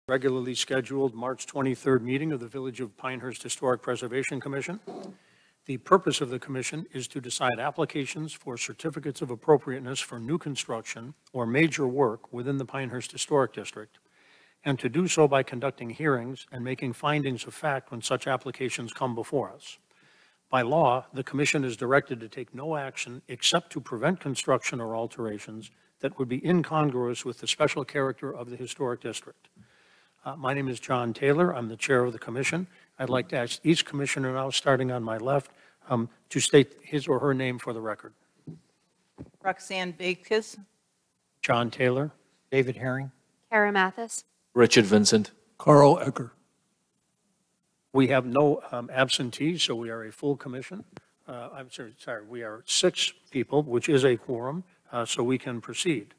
Regularly scheduled March 23rd meeting of the Village of Pinehurst Historic Preservation Commission. The purpose of the commission is to decide applications for certificates of appropriateness for new construction or major work within the Pinehurst Historic District, and to do so by conducting hearings and making findings of fact when such applications come before us. By law, the commission is directed to take no action except to prevent construction or alterations that would be incongruous with the special character of the historic district. My name is John Taylor. I'm the chair of the commission. I'd like to ask each commissioner now, starting on my left, to state his or her name for the record. Roxanne Vakes. John Taylor. David Herring. Kara Mathis. Richard Vincent. Carl Ecker. We have no absentees, so we are a full commission. I'm sorry, we are 6 people, which is a quorum, so we can proceed.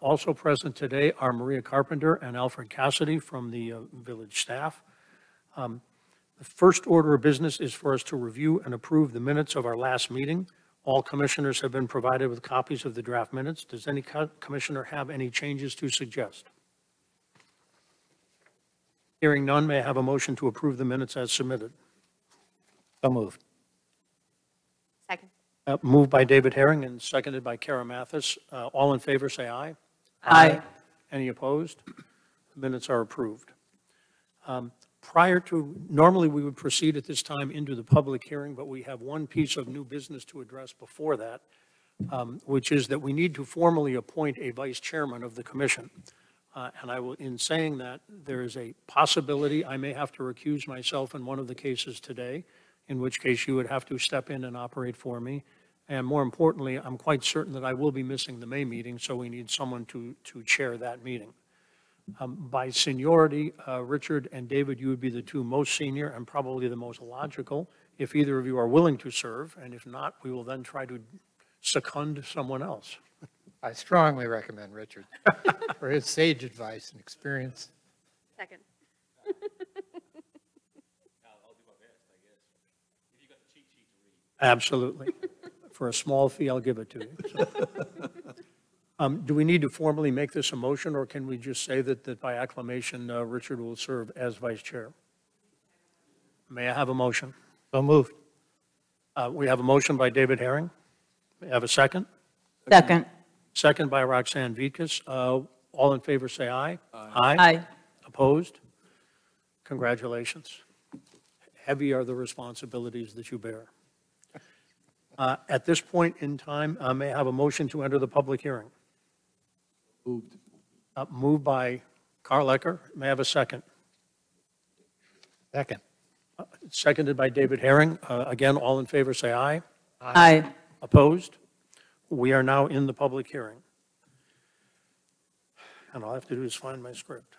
Also present today are Maria Carpenter and Alfred Cassidy from the village staff. The first order of business is for us to review and approve the minutes of our last meeting. All commissioners have been provided with copies of the draft minutes. Does any commissioner have any changes to suggest? Hearing none, may I have a motion to approve the minutes as submitted? So moved. Second. Moved by David Herring and seconded by Kara Mathis. All in favor, say aye. Aye. Any opposed? The minutes are approved. Normally we would proceed at this time into the public hearing, but we have one piece of new business to address before that, which is that we need to formally appoint a vice chairman of the commission. And I will, in saying that, there is a possibility I may have to recuse myself in one of the cases today, in which case you would have to step in and operate for me. And more importantly, I'm quite certain that I will be missing the May meeting, so we need someone to chair that meeting. By seniority, Richard and David, you would be the 2 most senior and probably the most logical, if either of you are willing to serve, and if not, we will then try to second someone else. I strongly recommend Richard for his sage advice and experience. Second. Absolutely. For a small fee, I'll give it to you. So. Do we need to formally make this a motion, or can we just say that by acclamation, Richard will serve as vice chair? May I have a motion? So moved. We have a motion by David Herring. May I have a second? Second. Second by Roxanne Vakes. All in favor, say aye. Aye. Aye. Opposed? Congratulations. Heavy are the responsibilities that you bear. At this point in time, may I have a motion to enter the public hearing? Moved. Moved by Carl Ecker. May I have a second? Second. Seconded by David Herring. Again, all in favor, say aye. Aye. Opposed? We are now in the public hearing. And all I have to do is find my script.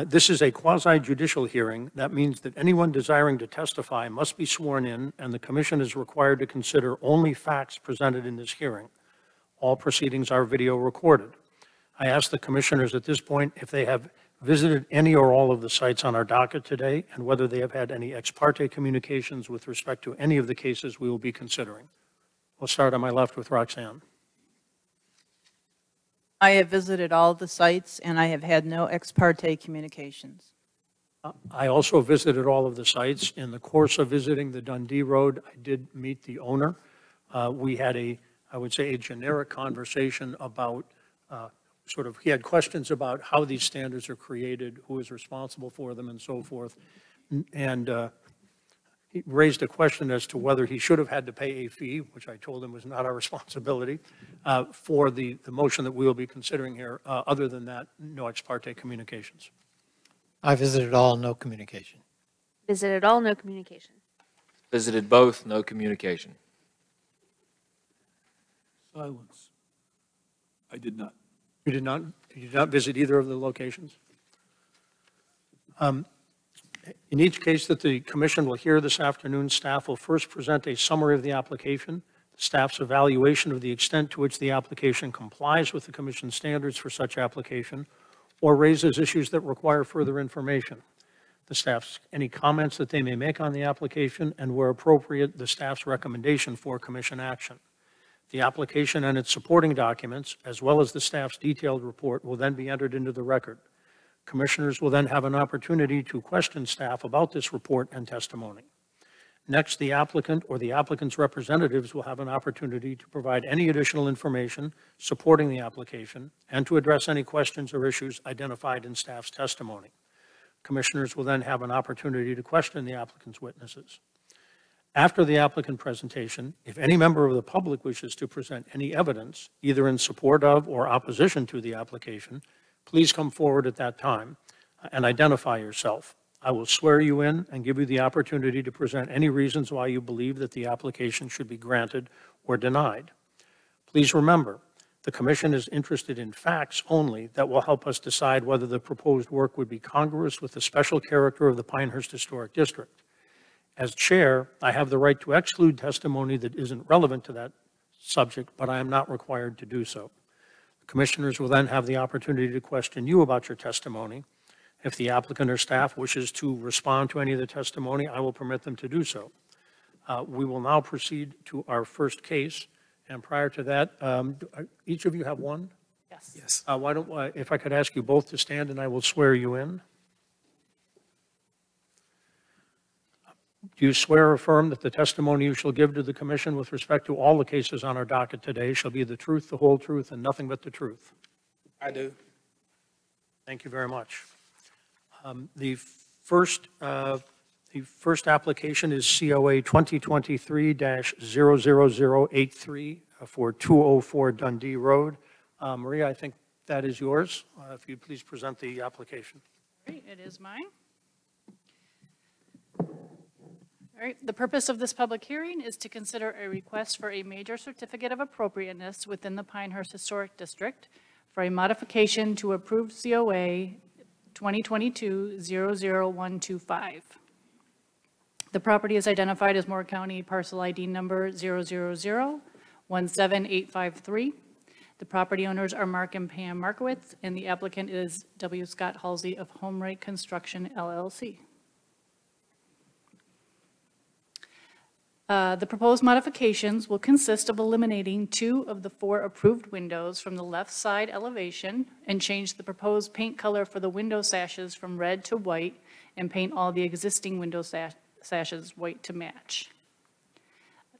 This is a quasi-judicial hearing. That means that anyone desiring to testify must be sworn in, and the commission is required to consider only facts presented in this hearing. All proceedings are video recorded. I ask the commissioners at this point if they have visited any or all of the sites on our docket today, and whether they have had any ex parte communications with respect to any of the cases we will be considering. We'll start on my left with Roxanne. I have visited all the sites, and I have had no ex parte communications. I also visited all of the sites. In the course of visiting the Dundee Road, I did meet the owner. We had I would say, a generic conversation about he had questions about how these standards are created, who is responsible for them, and so forth. And he raised a question as to whether he should have had to pay a fee, which I told him was not our responsibility, for the motion that we will be considering here. Other than that, no ex parte communications. I visited all, no communication. Visited all, no communication. Visited both, no communication. Silence. I did not. You did not visit either of the locations? In each case that the commission will hear this afternoon, staff will first present a summary of the application, staff's evaluation of the extent to which the application complies with the commission standards for such application, or raises issues that require further information. The staff's any comments that they may make on the application, and where appropriate, the staff's recommendation for commission action. The application and its supporting documents, as well as the staff's detailed report, will then be entered into the record. Commissioners will then have an opportunity to question staff about this report and testimony. Next, the applicant or the applicant's representatives will have an opportunity to provide any additional information supporting the application and to address any questions or issues identified in staff's testimony. Commissioners will then have an opportunity to question the applicant's witnesses. After the applicant presentation, if any member of the public wishes to present any evidence, either in support of or opposition to the application, please come forward at that time and identify yourself. I will swear you in and give you the opportunity to present any reasons why you believe that the application should be granted or denied. Please remember, the Commission is interested in facts only that will help us decide whether the proposed work would be congruous with the special character of the Pinehurst Historic District. As chair, I have the right to exclude testimony that isn't relevant to that subject, but I am not required to do so. The commissioners will then have the opportunity to question you about your testimony. If the applicant or staff wishes to respond to any of the testimony, I will permit them to do so. We will now proceed to our first case. And prior to that, each of you have one? Yes. Yes. Why don't, if I could ask you both to stand and I will swear you in. Do you swear or affirm that the testimony you shall give to the commission with respect to all the cases on our docket today shall be the truth, the whole truth, and nothing but the truth? I do. Thank you very much. The first application is COA 2023-00083 for 204 Dundee Road. Maria, I think that is yours. If you'd please present the application. Great, it is mine. All right, the purpose of this public hearing is to consider a request for a major certificate of appropriateness within the Pinehurst Historic District for a modification to approved COA 2022-00125. The property is identified as Moore County Parcel ID number 000-17853. The property owners are Mark and Pam Markowitz, and the applicant is W. Scott Halsey of Homewright Construction, LLC. The proposed modifications will consist of eliminating 2 of the 4 approved windows from the left side elevation and change the proposed paint color for the window sashes from red to white and paint all the existing window sashes white to match.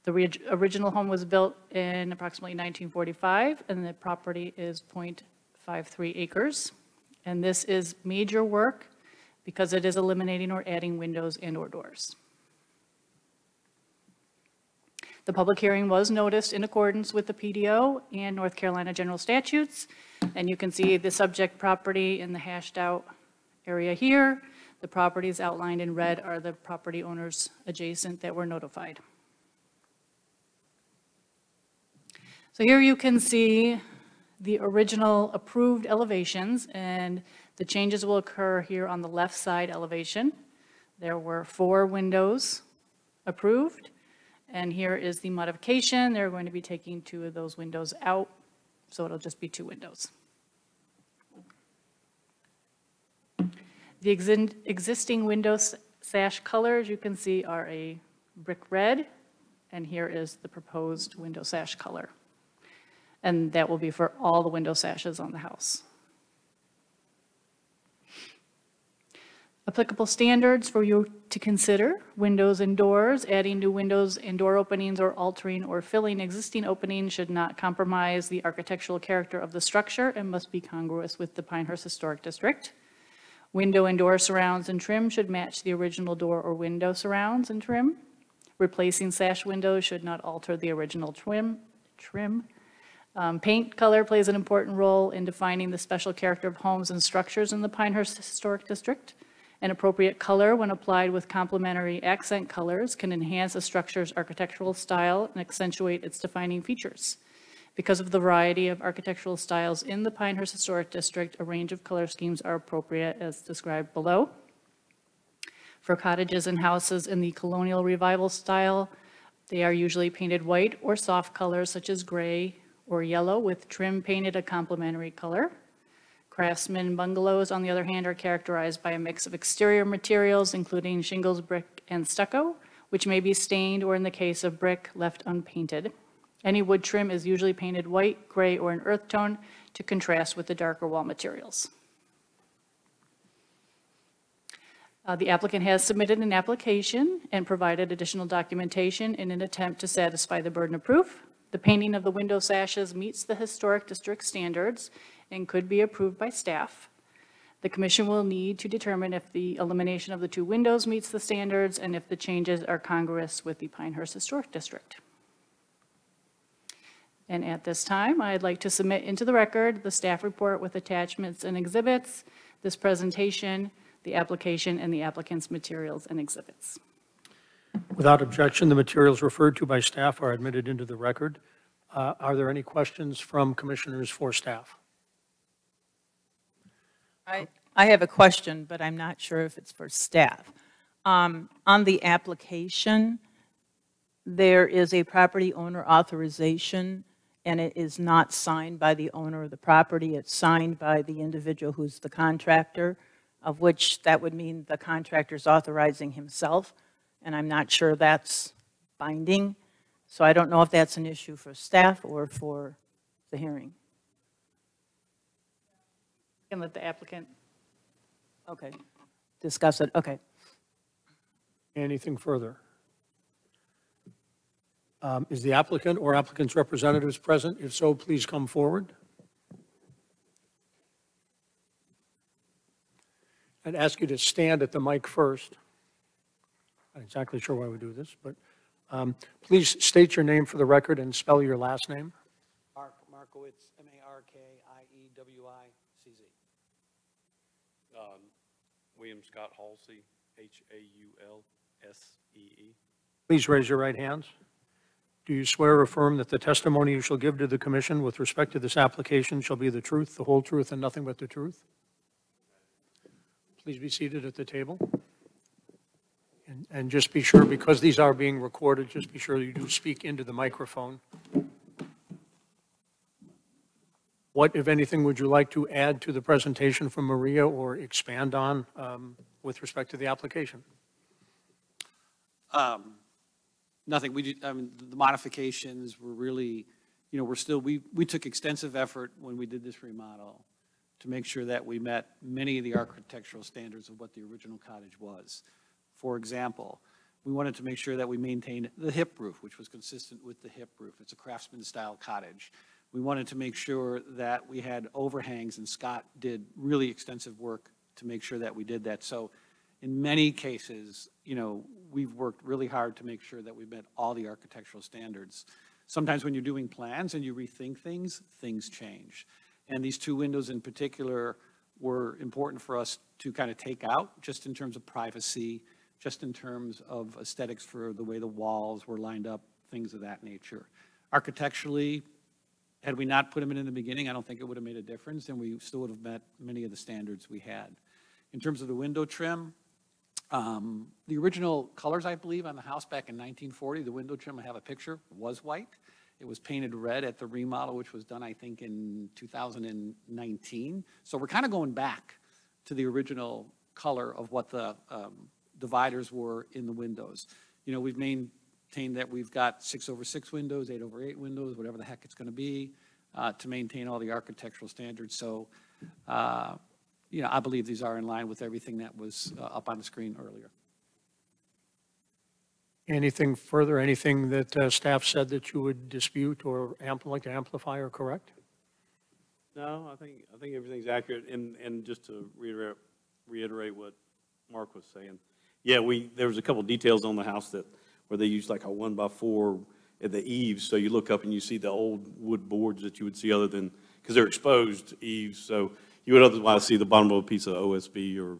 The original home was built in approximately 1945, and the property is 0.53 acres. And this is major work because it is eliminating or adding windows and/or doors. The public hearing was noticed in accordance with the PDO and North Carolina general statutes. And you can see the subject property in the hashed out area here. The properties outlined in red are the property owners adjacent that were notified. So here you can see the original approved elevations, and the changes will occur here on the left side elevation. There were 4 windows approved. And here is the modification. They're going to be taking 2 of those windows out, so it'll just be 2 windows. The existing window sash colors you can see are a brick red, and here is the proposed window sash color. And that will be for all the window sashes on the house. Applicable standards for you to consider: windows and doors. Adding new windows and door openings or altering or filling existing openings should not compromise the architectural character of the structure and must be congruous with the Pinehurst Historic District. Window and door surrounds and trim should match the original door or window surrounds and trim. Replacing sash windows should not alter the original trim. Paint color plays an important role in defining the special character of homes and structures in the Pinehurst Historic District. An appropriate color, when applied with complementary accent colors, can enhance a structure's architectural style and accentuate its defining features. Because of the variety of architectural styles in the Pinehurst Historic District, a range of color schemes are appropriate as described below. For cottages and houses in the colonial revival style, they are usually painted white or soft colors such as gray or yellow, with trim painted a complementary color. Craftsman bungalows, on the other hand, are characterized by a mix of exterior materials, including shingles, brick, and stucco, which may be stained or, in the case of brick, left unpainted. Any wood trim is usually painted white, gray, or an earth tone to contrast with the darker wall materials. The applicant has submitted an application and provided additional documentation in an attempt to satisfy the burden of proof. The painting of the window sashes meets the historic district standards and could be approved by staff. The commission will need to determine if the elimination of the 2 windows meets the standards and if the changes are congruous with the Pinehurst Historic District. And at this time, I'd like to submit into the record the staff report with attachments and exhibits, this presentation, the application, and the applicant's materials and exhibits. Without objection, the materials referred to by staff are admitted into the record. Are there any questions from commissioners for staff? I have a question, but I'm not sure if it's for staff. On the application, there is a property owner authorization, and it is not signed by the owner of the property. It's signed by the individual who's the contractor, of which that would mean the contractor's authorizing himself, and I'm not sure that's binding. So I don't know if that's an issue for staff or for the hearing. And let the applicant. Okay. Discuss it, okay. Anything further? Is the applicant or applicant's representatives present? If so, please come forward. I'd ask you to stand at the mic first. Not exactly sure why we do this, but please state your name for the record and spell your last name. Markowitz, Markiewiczcz. William Scott Halsey, Haullsee. Please raise your right hands. Do you swear or affirm that the testimony you shall give to the commission with respect to this application shall be the truth, the whole truth, and nothing but the truth? Please be seated at the table. And just be sure, because these are being recorded, just be sure you do speak into the microphone. What, if anything, would you like to add to the presentation from Maria or expand on with respect to the application? Nothing. The modifications were really, we took extensive effort when we did this remodel to make sure that we met many of the architectural standards of what the original cottage was. For example, we wanted to make sure that we maintained the hip roof, which was consistent with the hip roof. It's a craftsman-style cottage. We wanted to make sure that we had overhangs, and Scott did really extensive work to make sure that we did that. So in many cases, we've worked really hard to make sure that we met all the architectural standards. Sometimes when you're doing plans and you rethink things, things change. And these 2 windows in particular were important for us to kind of take out, just in terms of privacy, just in terms of aesthetics for the way the walls were lined up, things of that nature. Architecturally, had we not put them in the beginning, I don't think it would have made a difference, and we still would have met many of the standards we had. In terms of the window trim, the original colors, I believe, on the house back in 1940, the window trim, I have a picture, was white. It was painted red at the remodel, which was done, I think, in 2019. So we're kind of going back to the original color of what the dividers were in the windows. We've maintained that we've got 6/6 windows, 8/8 windows, whatever the heck it's going to be, to maintain all the architectural standards. So, I believe these are in line with everything that was up on the screen earlier. Anything further, anything that staff said that you would dispute or like to amplify or correct? No, I think everything's accurate. And just to reiterate what Mark was saying, yeah, there was a couple details on the house where they used like a 1x4 at the eaves, so you look up and you see the old wood boards that you would see other than, because they're exposed eaves, so you would otherwise see the bottom of a piece of OSB or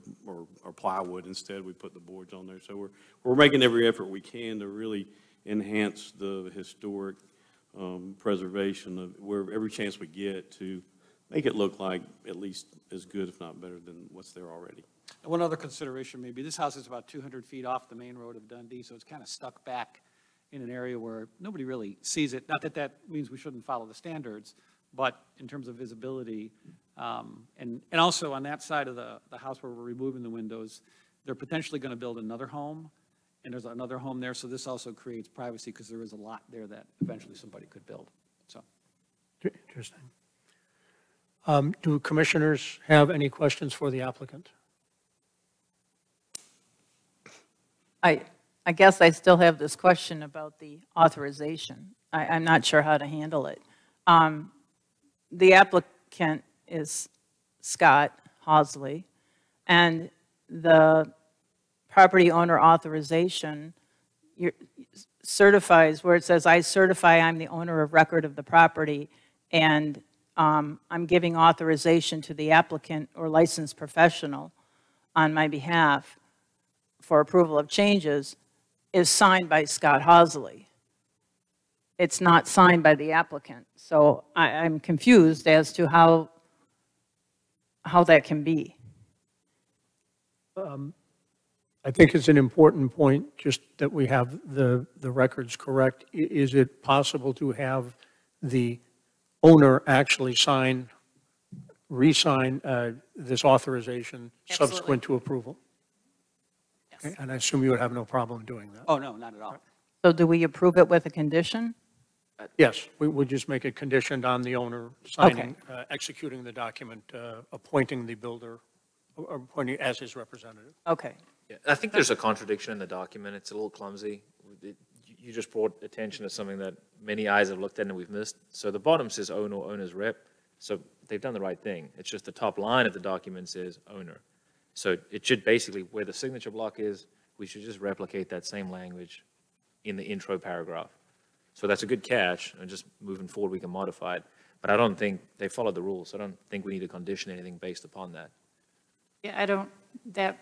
plywood. Instead, we put the boards on there. So we're making every effort we can to really enhance the historic preservation of every chance we get to make it look like at least as good, if not better, than what's there already. And one other consideration maybe, this house is about 200 feet off the main road of Dundee, so it's kind of stuck back in an area where nobody really sees it. Not that that means we shouldn't follow the standards, but in terms of visibility, and also on that side of the house where we're removing the windows, they're potentially going to build another home, and there's another home there, so this also creates privacy because there is a lot there that eventually somebody could build. So, interesting. Do commissioners have any questions for the applicant? I guess I still have this question about the authorization. I'm not sure how to handle it. The applicant is Scott Hawsley, and the property owner authorization certifies where it says, I certify I'm the owner of record of the property, and I'm giving authorization to the applicant or licensed professional on my behalf for approval of changes, is signed by Scott Hawsley. It's not signed by the applicant. So I'm confused as to how that can be. I think it's an important point, just that we have the records correct. Is it possible to have the owner actually re-sign this authorization subsequent to approval? Okay, and I assume you would have no problem doing that. Oh, no, not at all. So do we approve it with a condition? Yes, we would just make it conditioned on the owner signing, executing the document, appointing the builder, or appointing as his representative. Okay. Yeah, I think there's a contradiction in the document. It's a little clumsy. You just brought attention to something that many eyes have looked at and we've missed. So the bottom says owner or owner's rep. So they've done the right thing. It's just the top line of the document says owner. So it should basically, where the signature block is, we should just replicate that same language in the intro paragraph. So that's a good catch, and just moving forward, we can modify it. But I don't think they followed the rules. I don't think we need to condition anything based upon that. Yeah, that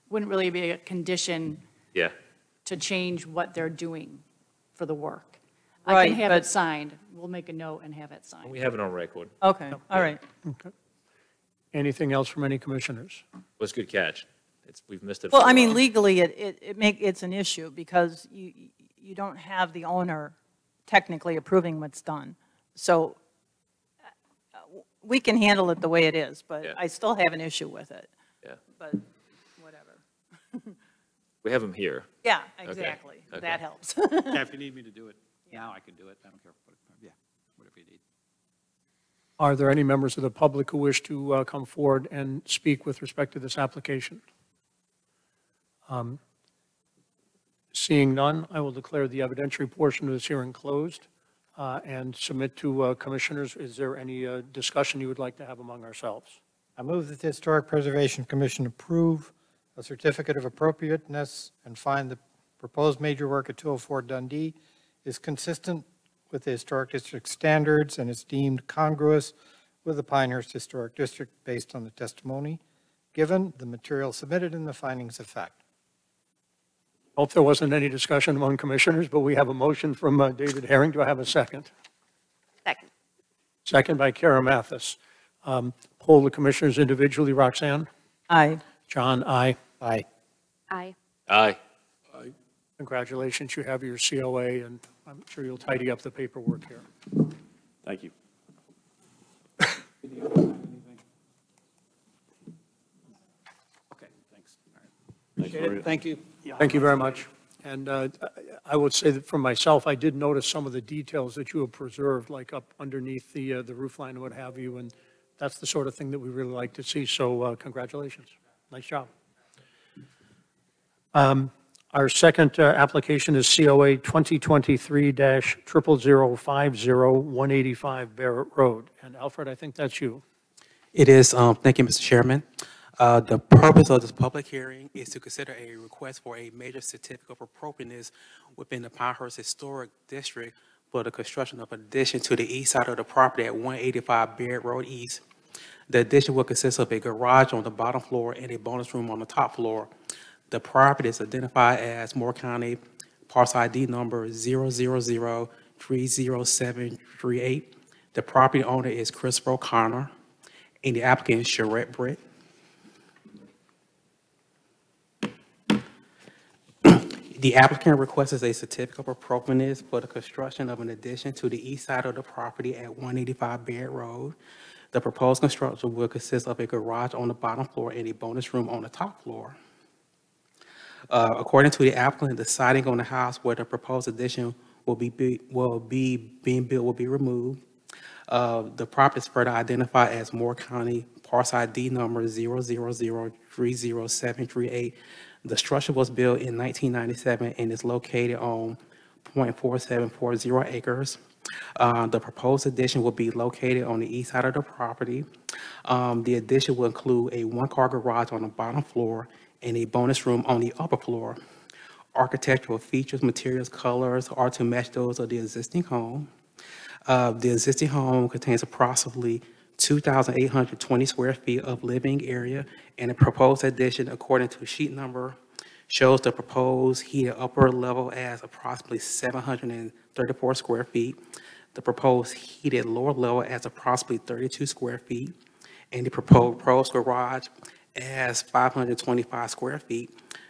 wouldn't really be a condition Yeah. to change what they're doing for the work. I Right, can have but- it signed. We'll make a note and have it And signed. we have it on record. Okay, all right. Okay. Anything else from any commissioners? Was a good catch. We've missed it. Well, for a I mean, while. legally, it's an issue because you don't have the owner technically approving what's done. So we can handle it the way it is, but Yeah. I still have an issue with it. Yeah. But whatever. We have them here. Yeah, exactly. Okay. That helps. Yeah, if you need me to do it now, I can do it. I don't care. Yeah, whatever you need. Are there any members of the public who wish to come forward and speak with respect to this application? Seeing none, I will declare the evidentiary portion of this hearing closed and submit to commissioners. Is there any discussion you would like to have among ourselves? I move that the Historic Preservation Commission approve a certificate of appropriateness and find the proposed major work at 204 Dundee is consistent with the Historic District standards and is deemed congruous with the Pinehurst Historic District based on the testimony given, the material submitted, and the findings of fact. Hope there wasn't any discussion among commissioners, but we have a motion from David Herring. Do I have a second? Second. Second by Kara Mathis. Poll the commissioners individually. Roxanne? Aye. John, aye. Aye. Aye. Aye. Congratulations, you have your COA, and I'm sure you'll tidy up the paperwork here. Thank you. Okay, thanks. All right. Appreciate it. Thank you. Thank you very much. And I would say that for myself, I did notice some of the details that you have preserved, like up underneath the roof line and what have you, and that's the sort of thing that we really like to see, so congratulations. Nice job. Our second application is COA 2023-00050-185 Barrett Road. And Alfred, I think that's you. It is, thank you, Mr. Chairman. The purpose of this public hearing is to consider a request for a major certificate of appropriateness within the Pinehurst Historic District for the construction of an addition to the east side of the property at 185 Barrett Road East. The addition will consist of a garage on the bottom floor and a bonus room on the top floor. The property is identified as Moore County parcel ID number 000-30738. The property owner is Christopher O'Connor, and the applicant is Charette Britt. The applicant requests a certificate of appropriateness for the construction of an addition to the east side of the property at 185 Barrett Road. The proposed construction will consist of a garage on the bottom floor and a bonus room on the top floor. According to the applicant, the siding on the house where the proposed addition will be being built will be removed. The property is further identified as Moore County parcel ID number 000307338. The structure was built in 1997 and is located on .4740 acres. The proposed addition will be located on the east side of the property. The addition will include a one-car garage on the bottom floor and a bonus room on the upper floor. Architectural features, materials, colors are to match those of the existing home. The existing home contains approximately 2,820 square feet of living area, and the proposed addition, according to sheet number, shows the proposed heated upper level as approximately 734 square feet, the proposed heated lower level as approximately 32 square feet, and the proposed garage as 525 square feet.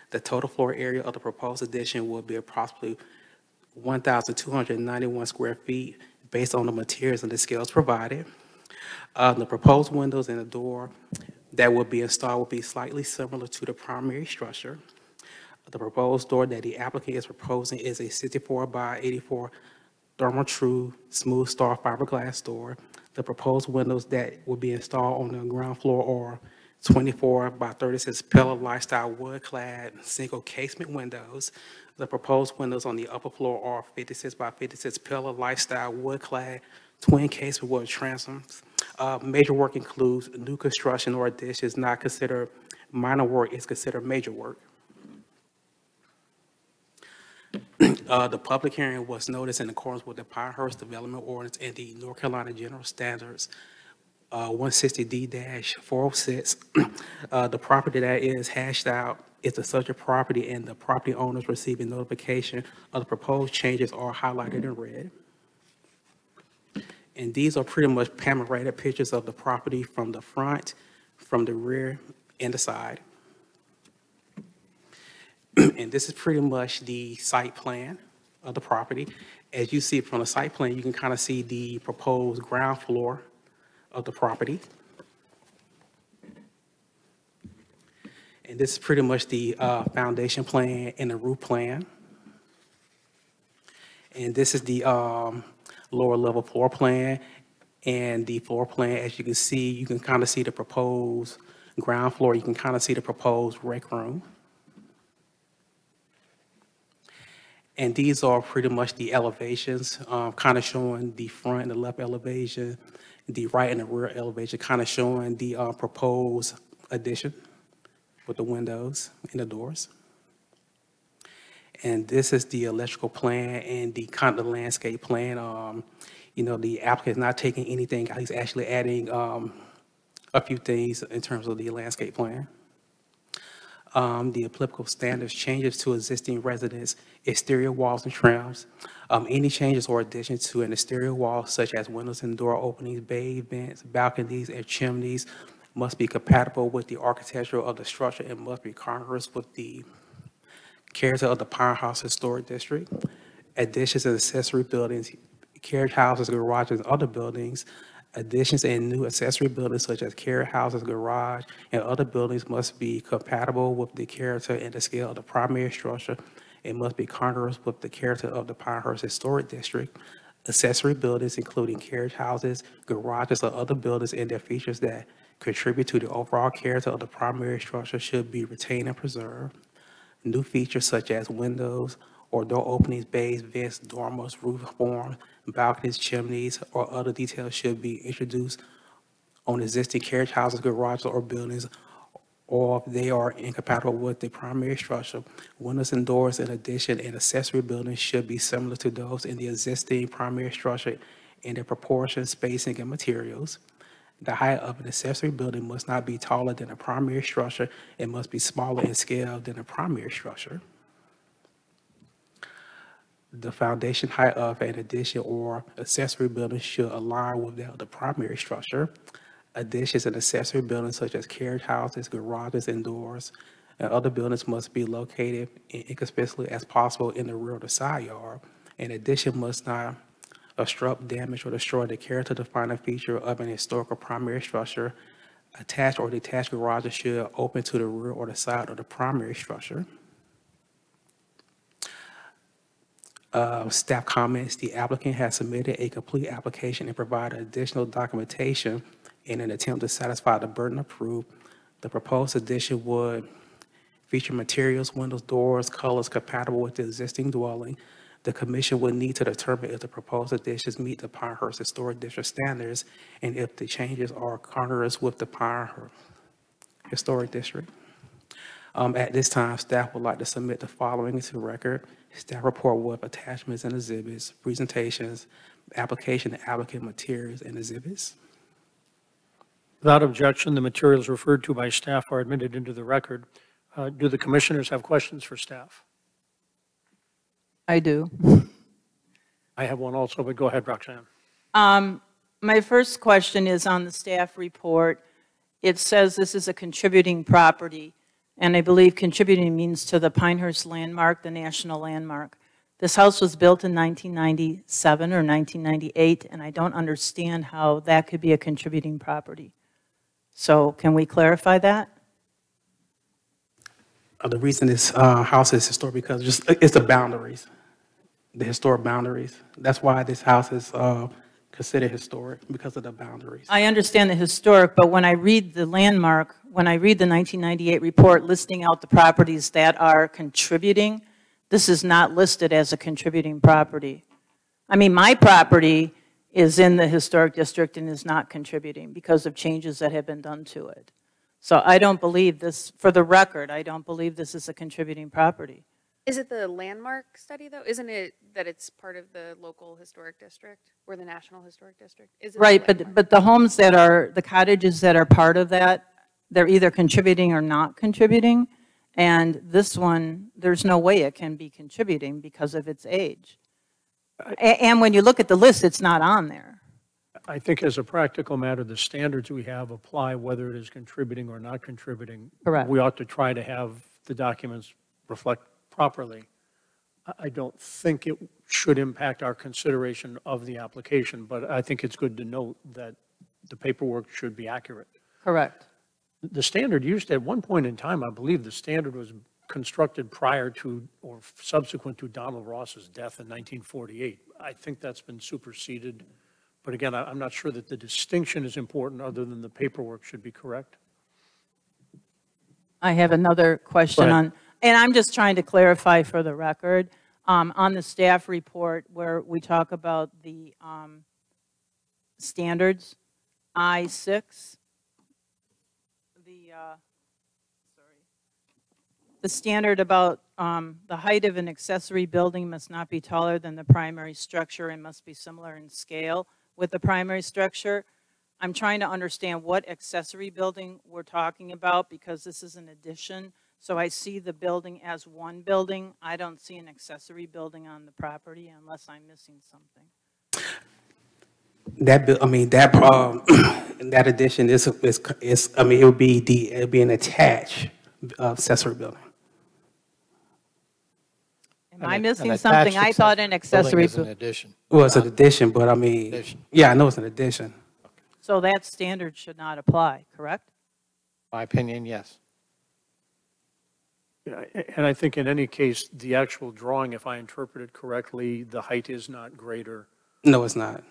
The total floor area of the proposed addition will be approximately 1,291 square feet based on the materials and the scales provided. The proposed windows and the door that will be installed will be slightly similar to the primary structure. The proposed door that the applicant is proposing is a 64 by 84 Therma-Tru smooth star fiberglass door. The proposed windows that will be installed on the ground floor are 24 by 36 Pillar Lifestyle wood-clad single casement windows. The proposed windows on the upper floor are 56 by 56 Pillar Lifestyle wood-clad twin casement wood transoms. Major work includes new construction or additions not considered minor work is considered major work. The public hearing was noticed in accordance with the Pinehurst Development Ordinance and the North Carolina General Standards 160D-406. The property that is hashed out is the subject property, and the property owners receiving notification of the proposed changes are highlighted in red. And these are pretty much panoramic pictures of the property from the front, from the rear, and the side. And this is pretty much the site plan of the property. As you see from the site plan, you can kind of see the proposed ground floor of the property. And this is pretty much the foundation plan and the roof plan. And this is the lower level floor plan. And the floor plan, as you can see, you can kind of see the proposed ground floor. You can kind of see the proposed rec room. And these are pretty much the elevations, kind of showing the front and the left elevation, the right and the rear elevation, kind of showing the proposed addition with the windows and the doors. And this is the electrical plan and the kind of landscape plan. You know, the applicant is not taking anything, he's actually adding a few things in terms of the landscape plan. The applicable standards changes to existing residents, exterior walls and trims. Any changes or additions to an exterior wall, such as windows and door openings, bay vents, balconies, and chimneys, must be compatible with the architecture of the structure and must be congruous with the character of the Pinehurst Historic District. Additions and accessory buildings, carriage houses, garages, and other buildings. Additions and new accessory buildings such as carriage houses, garage, and other buildings must be compatible with the character and the scale of the primary structure. It must be congruous with the character of the Pinehurst Historic District. Accessory buildings, including carriage houses, garages, or other buildings and their features that contribute to the overall character of the primary structure should be retained and preserved. New features such as windows or door openings, bays, vents, dormers, roof forms, balconies, chimneys, or other details should be introduced on existing carriage houses, garages, or buildings, or if they are incompatible with the primary structure. Windows and doors in addition and accessory buildings should be similar to those in the existing primary structure in their proportion, spacing, and materials. The height of an accessory building must not be taller than a primary structure. It must be smaller in scale than a primary structure. The foundation height of an addition or accessory building should align with that of the primary structure. Additions and accessory buildings such as carriage houses, garages, and doors, and other buildings must be located inconspicuously as possible in the rear of the side yard. An addition must not obstruct, damage, or destroy the character-defining feature of an historical primary structure. Attached or detached garages should open to the rear or the side of the primary structure. Staff comments: the applicant has submitted a complete application and provided additional documentation in an attempt to satisfy the burden of proof. The proposed addition would feature materials, windows, doors, colors compatible with the existing dwelling. The commission would need to determine if the proposed additions meet the Pinehurst Historic District standards and if the changes are congruous with the Pinehurst Historic District. At this time, staff would like to submit the following into the record. Staff report with attachments and exhibits, presentations, application and applicant materials and exhibits. Without objection, the materials referred to by staff are admitted into the record. Do the commissioners have questions for staff? I do. I have one also, but go ahead, Roxanne. My first question is on the staff report. It says this is a contributing property, and I believe contributing means to the Pinehurst landmark, the national landmark. This house was built in 1997 or 1998, and I don't understand how that could be a contributing property. So can we clarify that? The reason this house is historic because it's the boundaries, the historic boundaries. That's why this house is considered historic, because of the boundaries. I understand the historic, but when I read the landmark, when I read the 1998 report listing out the properties that are contributing, this is not listed as a contributing property. I mean, my property is in the historic district and is not contributing because of changes that have been done to it. So I don't believe this, for the record, I don't believe this is a contributing property. Is it the landmark study, though? Isn't it that it's part of the local historic district or the national historic district? Is it Right, the landmark? but the homes that are, the cottages that are part of that, they're either contributing or not contributing. And this one, there's no way it can be contributing because of its age. And when you look at the list, it's not on there. I think as a practical matter, the standards we have apply whether it is contributing or not contributing. Correct. We ought to try to have the documents reflect properly. I don't think it should impact our consideration of the application, but I think it's good to note that the paperwork should be accurate. Correct. The standard used at one point in time, I believe the standard was constructed prior to or subsequent to Donald Ross's death in 1948. I think that's been superseded. But again, I'm not sure that the distinction is important other than the paperwork should be correct. I have another question Go ahead. on, and I'm just trying to clarify for the record, on the staff report where we talk about the standards, I-6, the standard about the height of an accessory building must not be taller than the primary structure and must be similar in scale with the primary structure. I'm trying to understand what accessory building we're talking about because this is an addition. So I see the building as one building. I don't see an accessory building on the property unless I'm missing something. That that addition is I mean, it would be an attached accessory building. Am I missing something? I thought an accessory is an building. addition. Well, it's an addition, but I mean, Addition. yeah, I know it's an addition. So that standard should not apply, correct? My opinion, yes. Yeah, and I think in any case, the actual drawing, if I interpret it correctly, the height is not greater. No, it's not.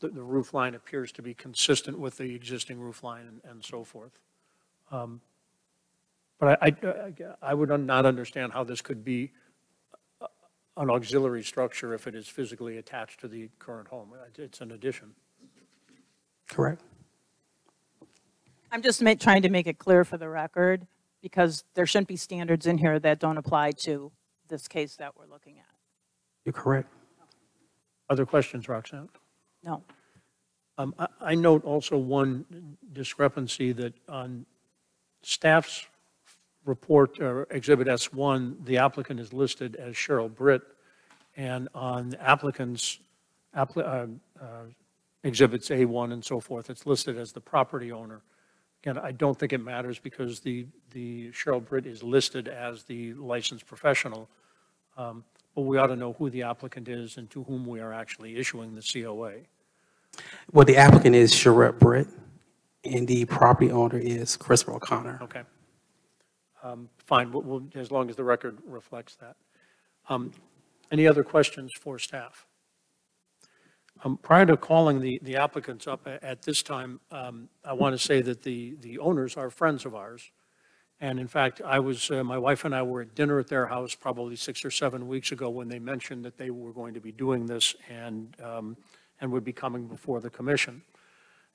The roof line appears to be consistent with the existing roof line and so forth. But I would not understand how this could be an auxiliary structure if it is physically attached to the current home. It's an addition. Correct. I'm just trying to make it clear for the record because there shouldn't be standards in here that don't apply to this case that we're looking at. You're correct. Other questions, Roxanne? No. I note also one discrepancy that on staff's report, or Exhibit S1, the applicant is listed as Cheryl Britt, and on the applicant's exhibits A1 and so forth, it's listed as the property owner. Again, I don't think it matters because the Cheryl Britt is listed as the licensed professional, but we ought to know who the applicant is and to whom we are actually issuing the COA. Well, the applicant is Charette Britt, and the property owner is Christopher O'Connor. Okay. Fine, as long as the record reflects that. Any other questions for staff? Prior to calling the applicants up at this time, I want to say that the owners are friends of ours. And in fact, my wife and I were at dinner at their house probably 6 or 7 weeks ago when they mentioned that they were going to be doing this and would be coming before the commission.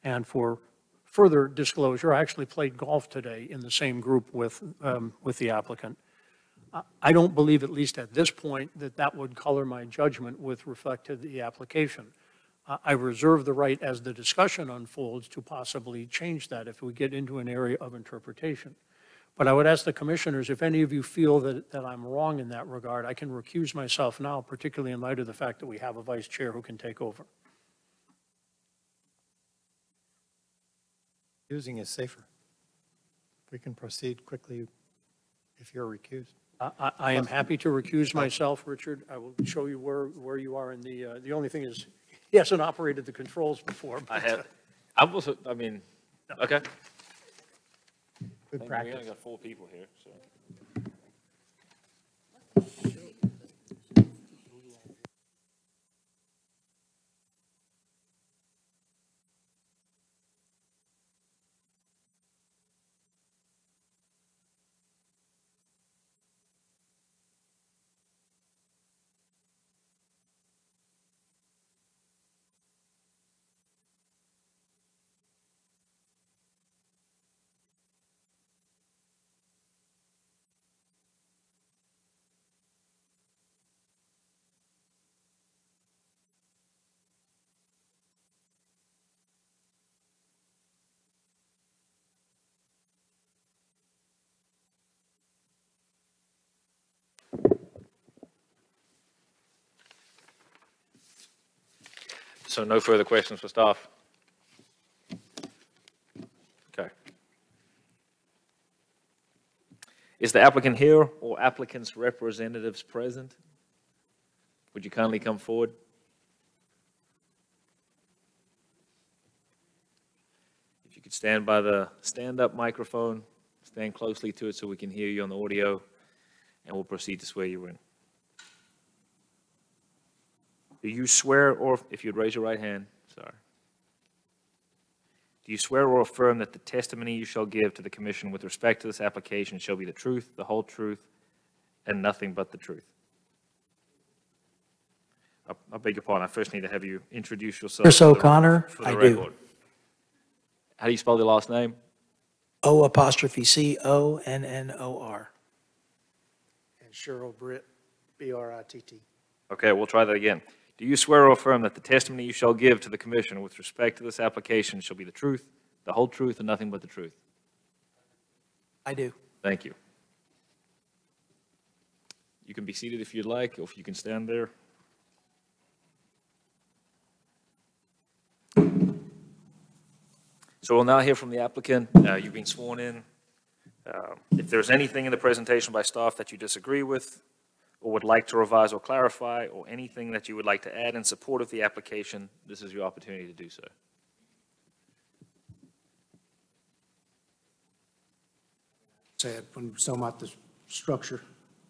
And for further disclosure, I actually played golf today in the same group with the applicant. I don't believe, at least at this point, that would color my judgment with respect to the application. I reserve the right, as the discussion unfolds, to possibly change that if we get into an area of interpretation. But I would ask the commissioners, if any of you feel that I'm wrong in that regard, I can recuse myself now, particularly in light of the fact that we have a vice chair who can take over. Using is safer. We can proceed quickly if you're recused. I am happy to recuse myself, Richard. I will show you where you are in the only thing is, he hasn't operated the controls before. I have. I mean, okay. Good We practice. only got 4 people here, so. So no further questions for staff? Okay. Is the applicant here or applicant's representatives present? Would you kindly come forward? If you could stand by the stand-up microphone, stand closely to it so we can hear you on the audio, and we'll proceed to swear you in. Do you swear, or if you'd raise your right hand, sorry. Do you swear or affirm that the testimony you shall give to the commission with respect to this application shall be the truth, the whole truth, and nothing but the truth? I beg your pardon, I first need to have you introduce yourself. Chris O'Connor, for the I record. do. How do you spell the last name? O''Connor. And Cheryl Britt, B-R-I-T-T. Okay, we'll try that again. Do you swear or affirm that the testimony you shall give to the commission with respect to this application shall be the truth, the whole truth, and nothing but the truth? I do. Thank you. You can be seated if you'd like, or if you can stand there. So we'll now hear from the applicant. You've been sworn in. If there's anything in the presentation by staff that you disagree with, or would like to revise or clarify, or anything that you would like to add in support of the application, this is your opportunity to do so. Said when we were talking about the structure,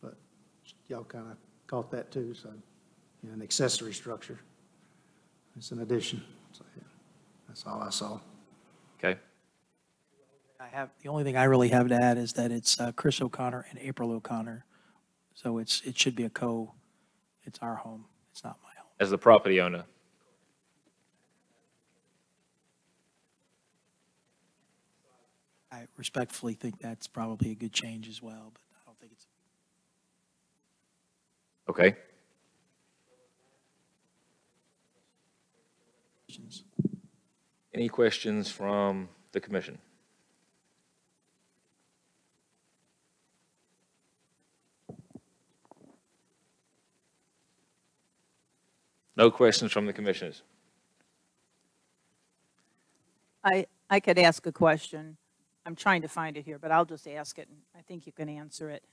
but y'all kind of caught that too, so, you know, an accessory structure. It's an addition, so, yeah, that's all I saw. Okay? The only thing I really have to add is that it's Chris O'Connor and April O'Connor, so it should be it's our home, it's not my home. As the property owner. I respectfully think that's probably a good change as well, but I don't think it's. Okay? Any questions from the commission? No questions from the commissioners. I could ask a question. I'm trying to find it here, but I'll just ask it, and I think you can answer it.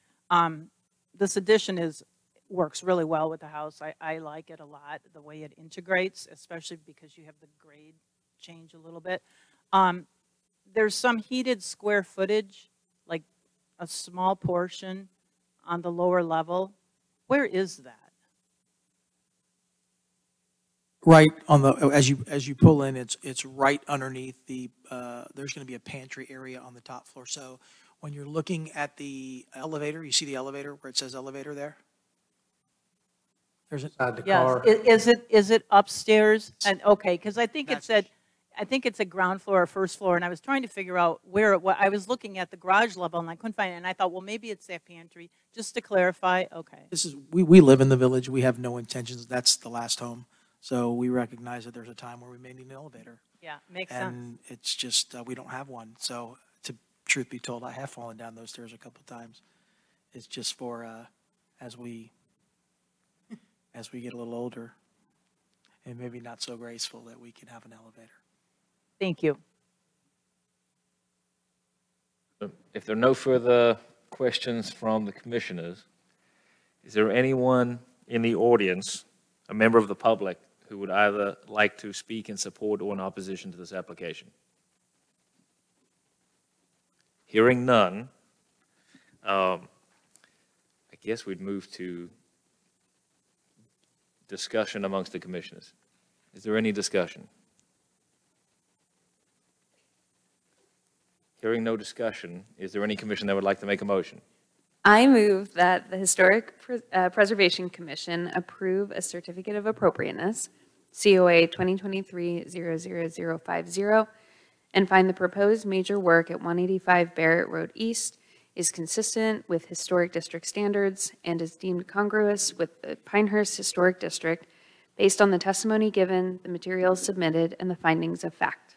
This addition works really well with the house. I like it a lot, the way it integrates, especially because you have the grade change a little bit. There's some heated square footage, like a small portion on the lower level. Where is that? Right on the, as you pull in, it's right underneath the, there's going to be a pantry area on the top floor. So when you're looking at the elevator, you see the elevator where it says elevator there? There's a, Inside the Yes, car. is it upstairs? And, okay, because I think it said, I think it's a ground floor or first floor, and I was trying to figure out where it was. I was looking at the garage level, and I couldn't find it, and I thought, well, maybe it's that pantry. Just to clarify, okay. this is, we live in the village. We have no intentions. That's the last home. So we recognize that there's a time where we may need an elevator. Yeah, makes sense. And it's just, we don't have one. So to truth be told, I have fallen down those stairs a couple of times. It's just for, as we get a little older and maybe not so graceful, that we can have an elevator. Thank you. If there are no further questions from the commissioners, is there anyone in the audience, a member of the public, who would either like to speak in support or in opposition to this application? Hearing none, I guess we'd move to discussion amongst the commissioners. Is there any discussion? Hearing no discussion, is there any commission that would like to make a motion? I move that the Historic Preservation Commission approve a certificate of appropriateness, COA 2023-00050, and find the proposed major work at 185 Barrett Road East is consistent with historic district standards and is deemed congruous with the Pinehurst Historic District based on the testimony given, the materials submitted, and the findings of fact.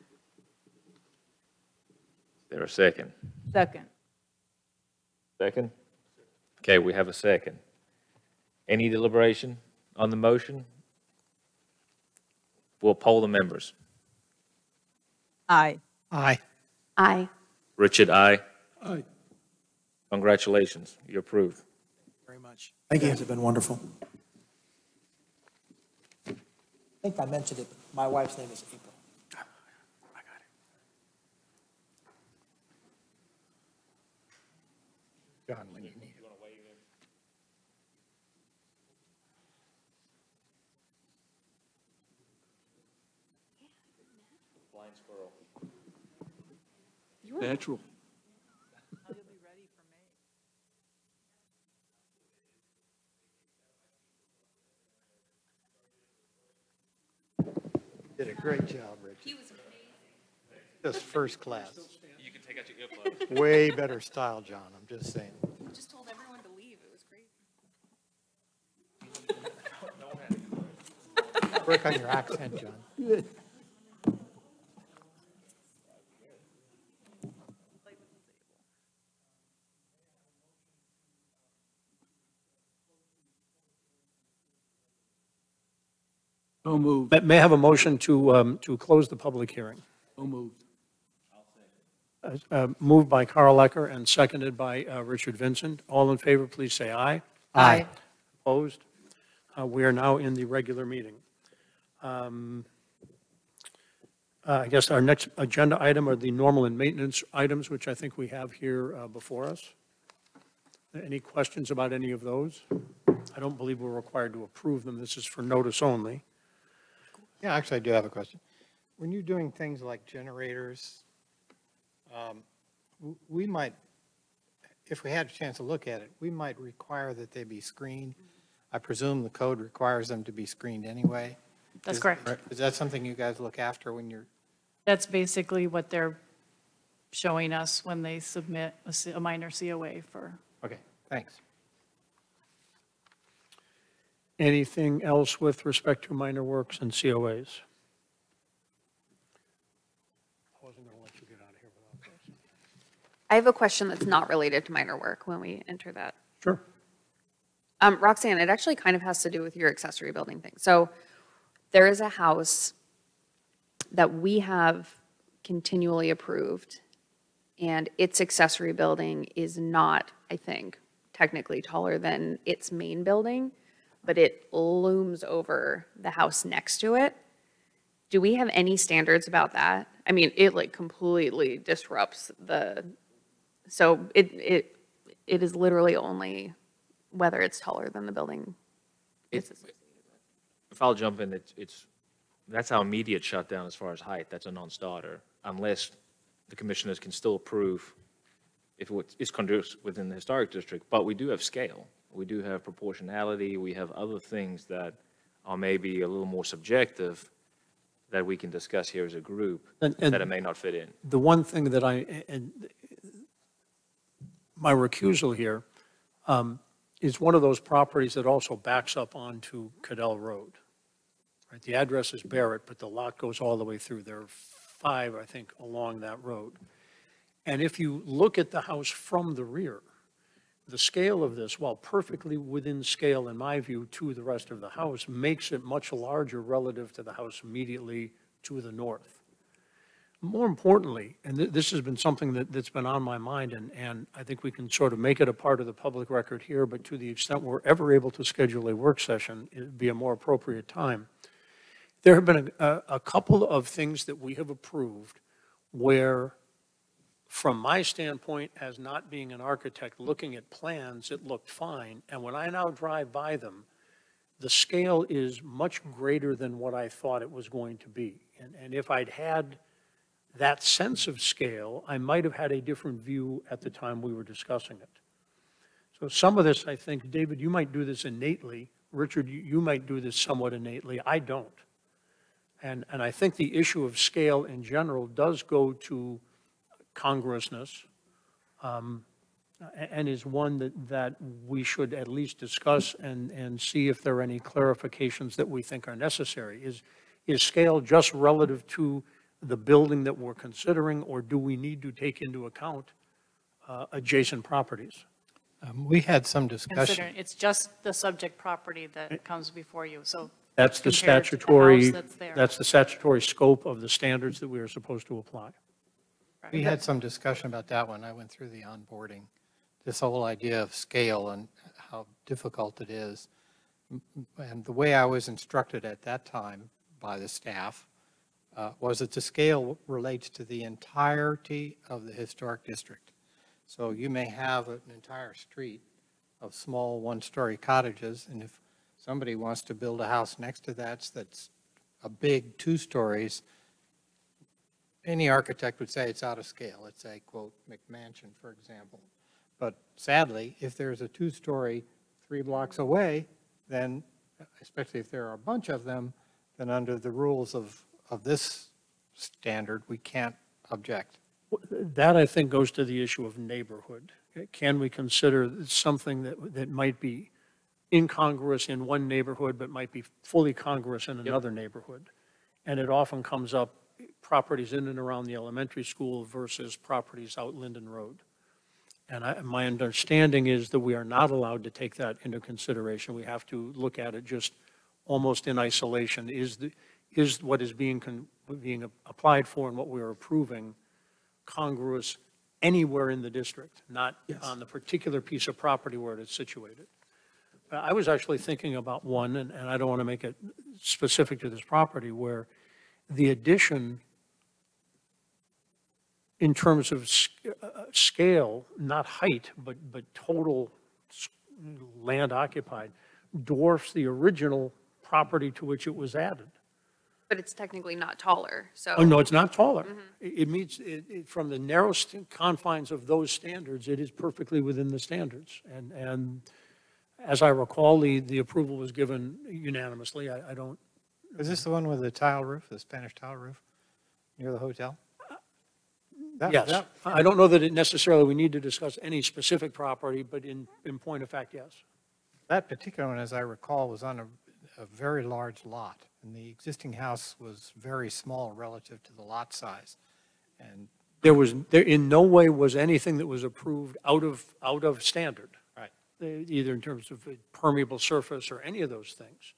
Is there a second? Second. Second? Okay, we have a second. Any deliberation on the motion? We'll poll the members. Aye. Aye. Aye. Richard, aye. Aye. Congratulations, you're approved. Very much. Thank you. You guys have been wonderful. I think I mentioned it. My wife's name is April. I got it. John, when you need it. Natural. Did a great job, Rich. He was amazing. Just first class. You can take out your earplugs. Way better style, John, I'm just saying. I just told everyone to leave. It was great. Work on your accent, John. So moved. May I have a motion to close the public hearing? So moved. Moved by Carl Ecker and seconded by Richard Vincent. All in favor, please say aye. Aye. Opposed? We are now in the regular meeting. I guess our next agenda item are the normal and maintenance items, which I think we have here before us. Any questions about any of those? I don't believe we're required to approve them. This is for notice only. Yeah, actually, I do have a question. When you're doing things like generators, we might, if we had a chance to look at it, we might require that they be screened. I presume the code requires them to be screened anyway. That's correct. Is that something you guys look after when you're, That's basically what they're showing us when they submit a minor COA for. okay, thanks. Anything else with respect to minor works and COAs? I wasn't going to let you get out of here without this. I have a question that's not related to minor work when we enter that. Sure. Roxanne, it actually kind of has to do with your accessory building thing. So there is a house that we have continually approved, and its accessory building is not, I think, technically taller than its main building, but it looms over the house next to it. Do we have any standards about that? I mean, it like completely disrupts so it is literally only whether it's taller than the building. If I'll jump in, it's that's our immediate shutdown as far as height. That's a non-starter, unless the commissioners can still approve if it is conducive within the historic district. But we do have scale. We do have proportionality. We have other things that are maybe a little more subjective that we can discuss here as a group And that it may not fit in. the one thing that my recusal here is one of those properties that also backs up onto Cadell Road. Right, the address is Barrett, but the lot goes all the way through. There are 5, I think, along that road. And if you look at the house from the rear, the scale of this, while perfectly within scale, in my view, to the rest of the house, makes it much larger relative to the house immediately to the north. More importantly, and this has been something that's been on my mind, and I think we can sort of make it a part of the public record here, but to the extent we're ever able to schedule a work session, it'd be a more appropriate time. There have been a couple of things that we have approved where, from my standpoint, as not being an architect, looking at plans, it looked fine. And when I now drive by them, the scale is much greater than what I thought it was going to be. And if I'd had that sense of scale, I might have had a different view at the time we were discussing it. So some of this, I think, David, you might do this innately. Richard, you might do this somewhat innately. I don't. And I think the issue of scale in general does go to congruousness, and is one that we should at least discuss and see if there are any clarifications that we think are necessary. Is scale just relative to the building that we're considering, or do we need to take into account adjacent properties? We had some discussion. Considering it's just the subject property that comes before you, so. That's the compared to the statutory, house that's there. that's the statutory scope of the standards that we are supposed to apply. We had some discussion about that when I went through the onboarding, this whole idea of scale and how difficult it is. And the way I was instructed at that time by the staff was that the scale relates to the entirety of the historic district. So you may have an entire street of small one-story cottages, and if somebody wants to build a house next to that's a big 2 stories, any architect would say it's out of scale. It's a, quote, McMansion, for example. But sadly, if there's a 2-story 3 blocks away, then, especially if there are a bunch of them, then under the rules of this standard, we can't object. That, I think, goes to the issue of neighborhood. Can we consider something that might be incongruous in one neighborhood, but might be fully congruous in another neighborhood? And it often comes up, properties in and around the elementary school versus properties out Linden Road. And my understanding is that we are not allowed to take that into consideration. We have to look at it just almost in isolation. Is what is being applied for and what we are approving congruous anywhere in the district, not on the particular piece of property where it is situated? I was actually thinking about one, and I don't want to make it specific to this property, where the addition in terms of scale, not height, but total land occupied, dwarfs the original property to which it was added. But it's technically not taller, so. Oh, no, it's not taller. It meets, from the narrow confines of those standards, it is perfectly within the standards. And as I recall, the approval was given unanimously. I don't. Is this the one with the tile roof, the Spanish tile roof, near the hotel? Yes. I don't know that it necessarily, we need to discuss any specific property, but in point of fact, yes. That particular one, as I recall, was on a very large lot, and the existing house was very small relative to the lot size. And There in no way was anything that was approved out of standard. Right. Either in terms of permeable surface or any of those things.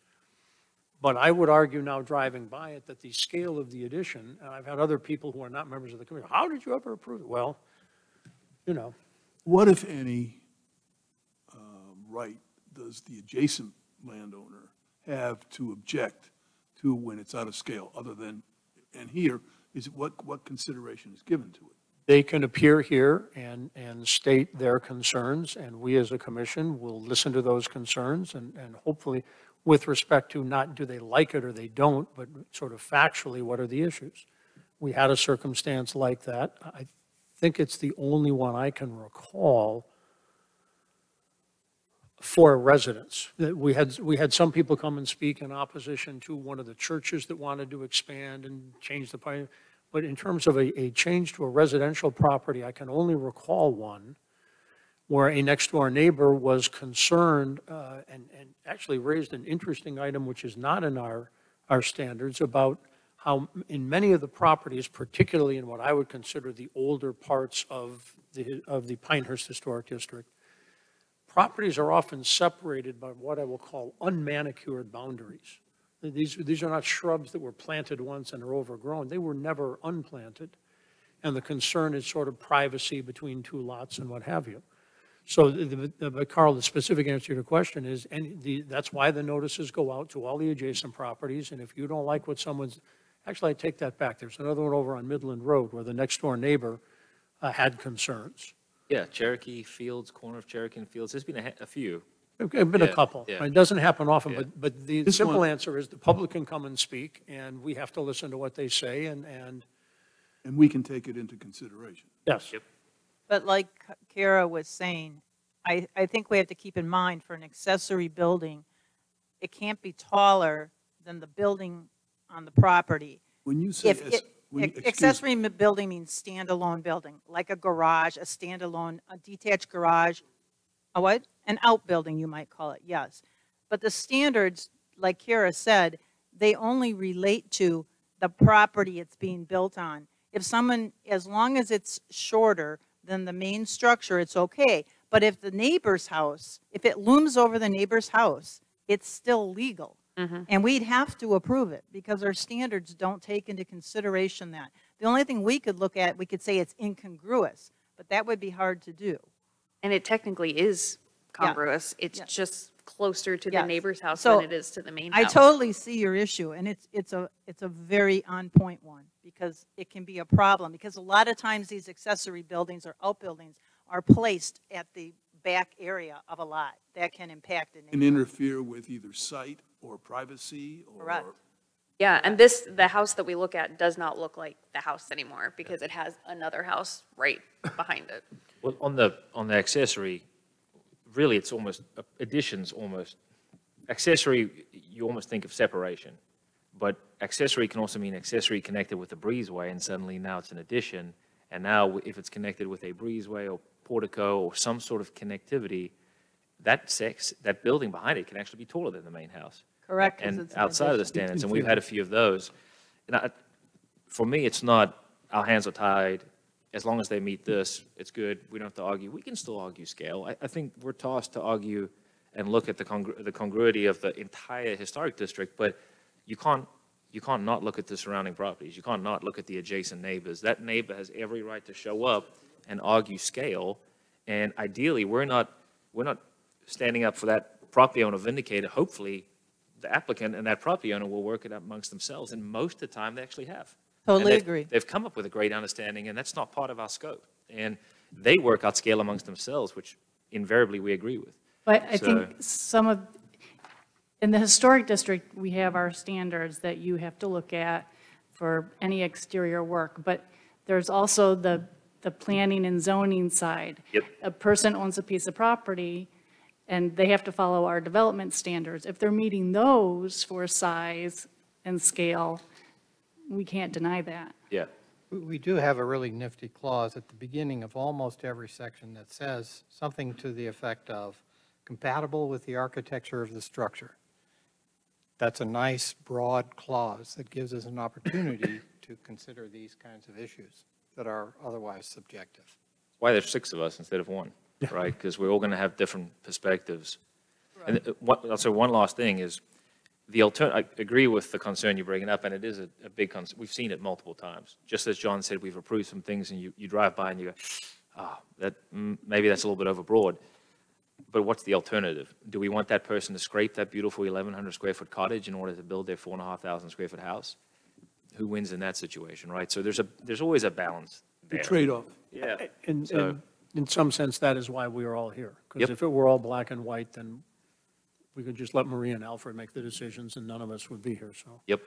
But I would argue now, driving by it, that the scale of the addition, and I've had other people who are not members of the committee, how did you ever approve it? Well, you know. What, if any, right does the adjacent landowner have to object to when it's out of scale, other than, and here, is what consideration is given to it? They can appear here and state their concerns, and we as a commission will listen to those concerns, and hopefully with respect to not do they like it or they don't, but sort of factually, what are the issues? We had a circumstance like that. I think it's the only one I can recall for residents. That we had some people come and speak in opposition to one of the churches that wanted to expand and change the, but in terms of a change to a residential property, I can only recall one where a next-door neighbor was concerned and actually raised an interesting item, which is not in our standards, about how in many of the properties, particularly in what I would consider the older parts of the Pinehurst Historic District, properties are often separated by what I will call unmanicured boundaries. These are not shrubs that were planted once and are overgrown. They were never unplanted. And the concern is sort of privacy between two lots and what have you. So, Carl, the specific answer to your question is, that's why the notices go out to all the adjacent properties, and if you don't like what someone's, actually, I take that back. There's another one over on Midland Road where the next-door neighbor had concerns. Yeah, Cherokee Fields, corner of Cherokee and Fields, there's been a few. There have been a couple. yeah. It doesn't happen often, Yeah. but the This simple one- answer is the public can come and speak, and we have to listen to what they say, and And we can take it into consideration. yes. Yep. But like Kara was saying, I think we have to keep in mind for an accessory building, it can't be taller than the building on the property. When you say, Accessory building means standalone building, like a garage, a standalone, a detached garage, a what? An outbuilding, you might call it, yes. But the standards, like Kara said, they only relate to the property it's being built on. If someone, as long as it's shorter than the main structure, it's okay. But if the neighbor's house, if it looms over the neighbor's house, it's still legal. And we'd have to approve it because our standards don't take into consideration that. The only thing we could look at, we could say it's incongruous, but that would be hard to do. And it technically is congruous. It's just closer to the neighbor's house than it is to the main house. I totally see your issue, and it's a very on-point one because it can be a problem. Because a lot of times these accessory buildings or outbuildings are placed at the back area of a lot. That can impact the and neighborhood. interfere with either sight or privacy or. Correct. Yeah, and the house that we look at does not look like the house anymore because it has another house right behind it. Well, on the accessory, really, it's almost, additions almost, accessory, you almost think of separation. But accessory can also mean accessory connected with a breezeway, and suddenly now it's an addition. And now if it's connected with a breezeway or portico or some sort of connectivity, that building behind it can actually be taller than the main house. Correct. 'Cause And it's an outside of the addition. standards, and we've had a few of those. And for me, it's not, our hands are tied. As long as they meet this, it's good. We don't have to argue. We can still argue scale. I think we're tasked to argue and look at the congruity of the entire historic district, but you can't not look at the surrounding properties. You can't not look at the adjacent neighbors. That neighbor has every right to show up and argue scale. And ideally, we're not standing up for that property owner vindicated. Hopefully, the applicant and that property owner will work it out amongst themselves, and most of the time, they actually have. Totally And agree. They've come up with a great understanding, and that's not part of our scope. And they work out scale amongst themselves, which invariably we agree with. But I So- think in the historic district, we have our standards that you have to look at for any exterior work, but there's also the planning and zoning side. Yep. A person owns a piece of property, and they have to follow our development standards. If they're meeting those for size and scale, we can't deny that. Yeah. We do have a really nifty clause at the beginning of almost every section that says something to the effect of compatible with the architecture of the structure. That's a nice, broad clause that gives us an opportunity to consider these kinds of issues that are otherwise subjective. That's why there's 6 of us instead of 1, right? Because we're all going to have different perspectives. And also, one last thing is, I agree with the concern you're bringing up, and it is a big concern. We've seen it multiple times. Just as John said, we've approved some things, and you drive by and you go, maybe that's a little bit overbroad. But what's the alternative? Do we want that person to scrape that beautiful 1,100 square foot cottage in order to build their 4,500 square foot house? Who wins in that situation, right? So there's always a balance The there. trade-off. Yeah. And So- in some sense, that is why we are all here. Because Yep. if it were all black and white, then We could just let Maria and Alfred make the decisions, and none of us would be here, so. Yep.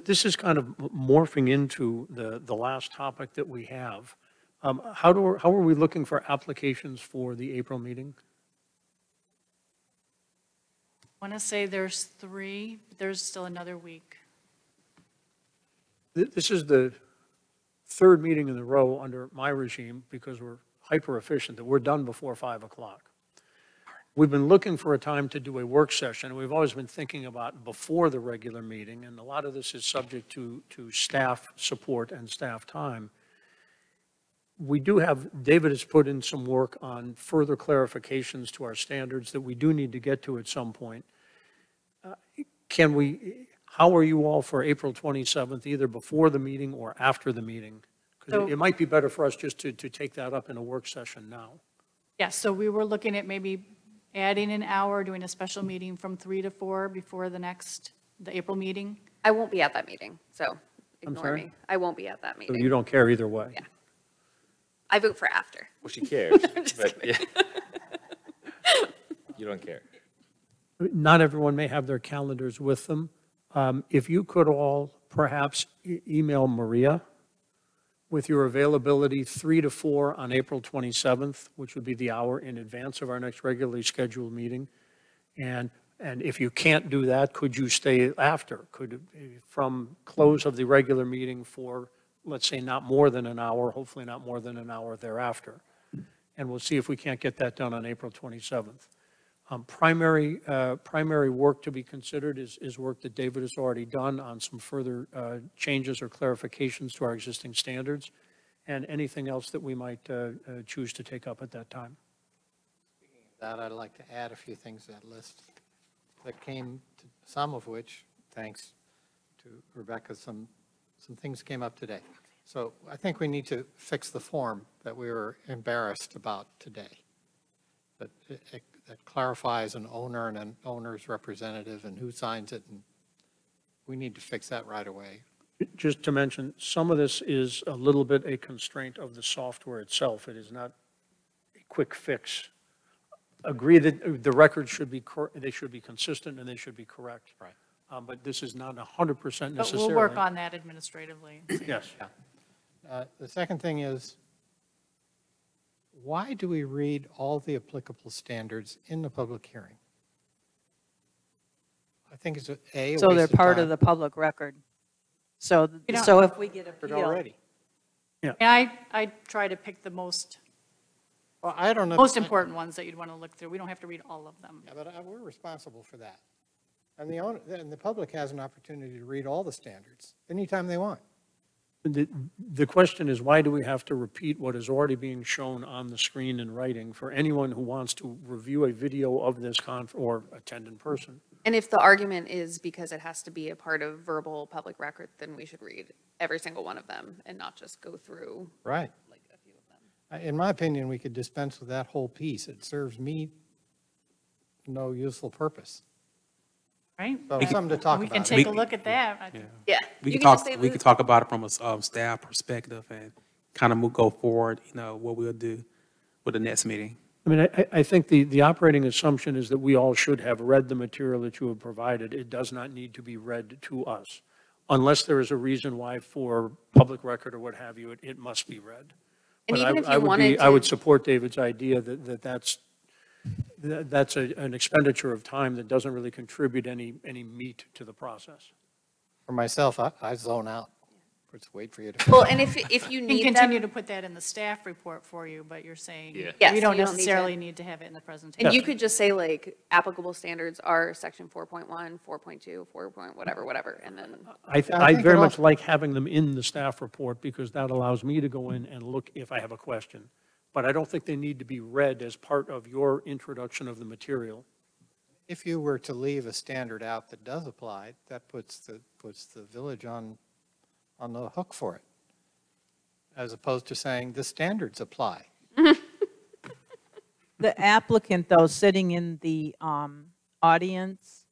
This is kind of morphing into the last topic that we have. How are we looking for applications for the April meeting? I want to say there's 3, but there's still another week. This is the third meeting in a row under my regime, because we're hyper efficient, that we're done before 5 o'clock. We've been looking for a time to do a work session. We've always been thinking about before the regular meeting, and a lot of this is subject to staff support and staff time. We do have, David has put in some work on further clarifications to our standards that we do need to get to at some point. How are you all for April 27th, either before the meeting or after the meeting? Because it might be better for us just to take that up in a work session now. Yeah, so we were looking at maybe adding an hour, doing a special meeting from 3 to 4 before the April meeting. I won't be at that meeting, so ignore sorry? me. I won't be at that So meeting. you don't care either way? Yeah. I vote for after. Well, she cares, but yeah. You don't care. Not everyone may have their calendars with them. If you could all perhaps email Maria with your availability 3 to 4 on April 27th, which would be the hour in advance of our next regularly scheduled meeting. And if you can't do that, could you stay after? From close of the regular meeting for, let's say, not more than an hour, hopefully not more than an hour thereafter. And we'll see if we can't get that done on April 27th. Primary work to be considered is work that David has already done on some further changes or clarifications to our existing standards, and anything else that we might choose to take up at that time. Speaking of that, I'd like to add a few things to that list that came, to some of which, thanks to Rebecca, some things came up today. So I think we need to fix the form that we were embarrassed about today. That clarifies an owner and an owner's representative and who signs it, and we need to fix that right away. Just to mention, some of this is a little bit a constraint of the software itself. It is not a quick fix. Agree that the records should be, they should be consistent and they should be correct. Right. But this is not 100% necessarily. But we'll work on that administratively. Yes. The second thing is, why do we read all the applicable standards in the public hearing? I think it's a So waste they're part time. of the public record. So, You know- so if we get But appeal. already. And I try to pick the most Well, I don't know. important ones that you'd want to look through. We don't have to read all of them. Yeah, but we're responsible for that. And the public has an opportunity to read all the standards anytime they want. The question is, why do we have to repeat what is already being shown on the screen in writing for anyone who wants to review a video of this or attend in person? And if the argument is because it has to be a part of verbal public record, then we should read every single one of them and not just go through Right. like a few of them. In my opinion, we could dispense with that whole piece. It serves me no useful purpose. Right? So something to talk We about. can take a look at that. Yeah. We you can can just talk, say we this- can talk about it from a staff perspective and kind of go forward, what we'll do with the next meeting. I mean, I think the operating assumption is that we all should have read the material that you have provided. It does not need to be read to us, unless there is a reason why, for public record or what have you, it must be read. And But even if I you would wanted I would to, support David's idea that's an expenditure of time that doesn't really contribute any meat to the process. For myself, I zone out. Just wait for you to. well, and if you And need continue them, to put that in the staff report for you, but you're saying Yeah. Yes, we don't you don't need necessarily to- need to have it in the presentation. and you could just say like applicable standards are section 4.1, 4.2, 4. Whatever, and then. I think very it much also- like having them in the staff report, because that allows me to go in and look if I have a question. But I don't think they need to be read as part of your introduction of the material. If you were to leave a standard out that does apply, that puts the village on the hook for it, as opposed to saying the standards apply. The applicant, though, sitting in the audience,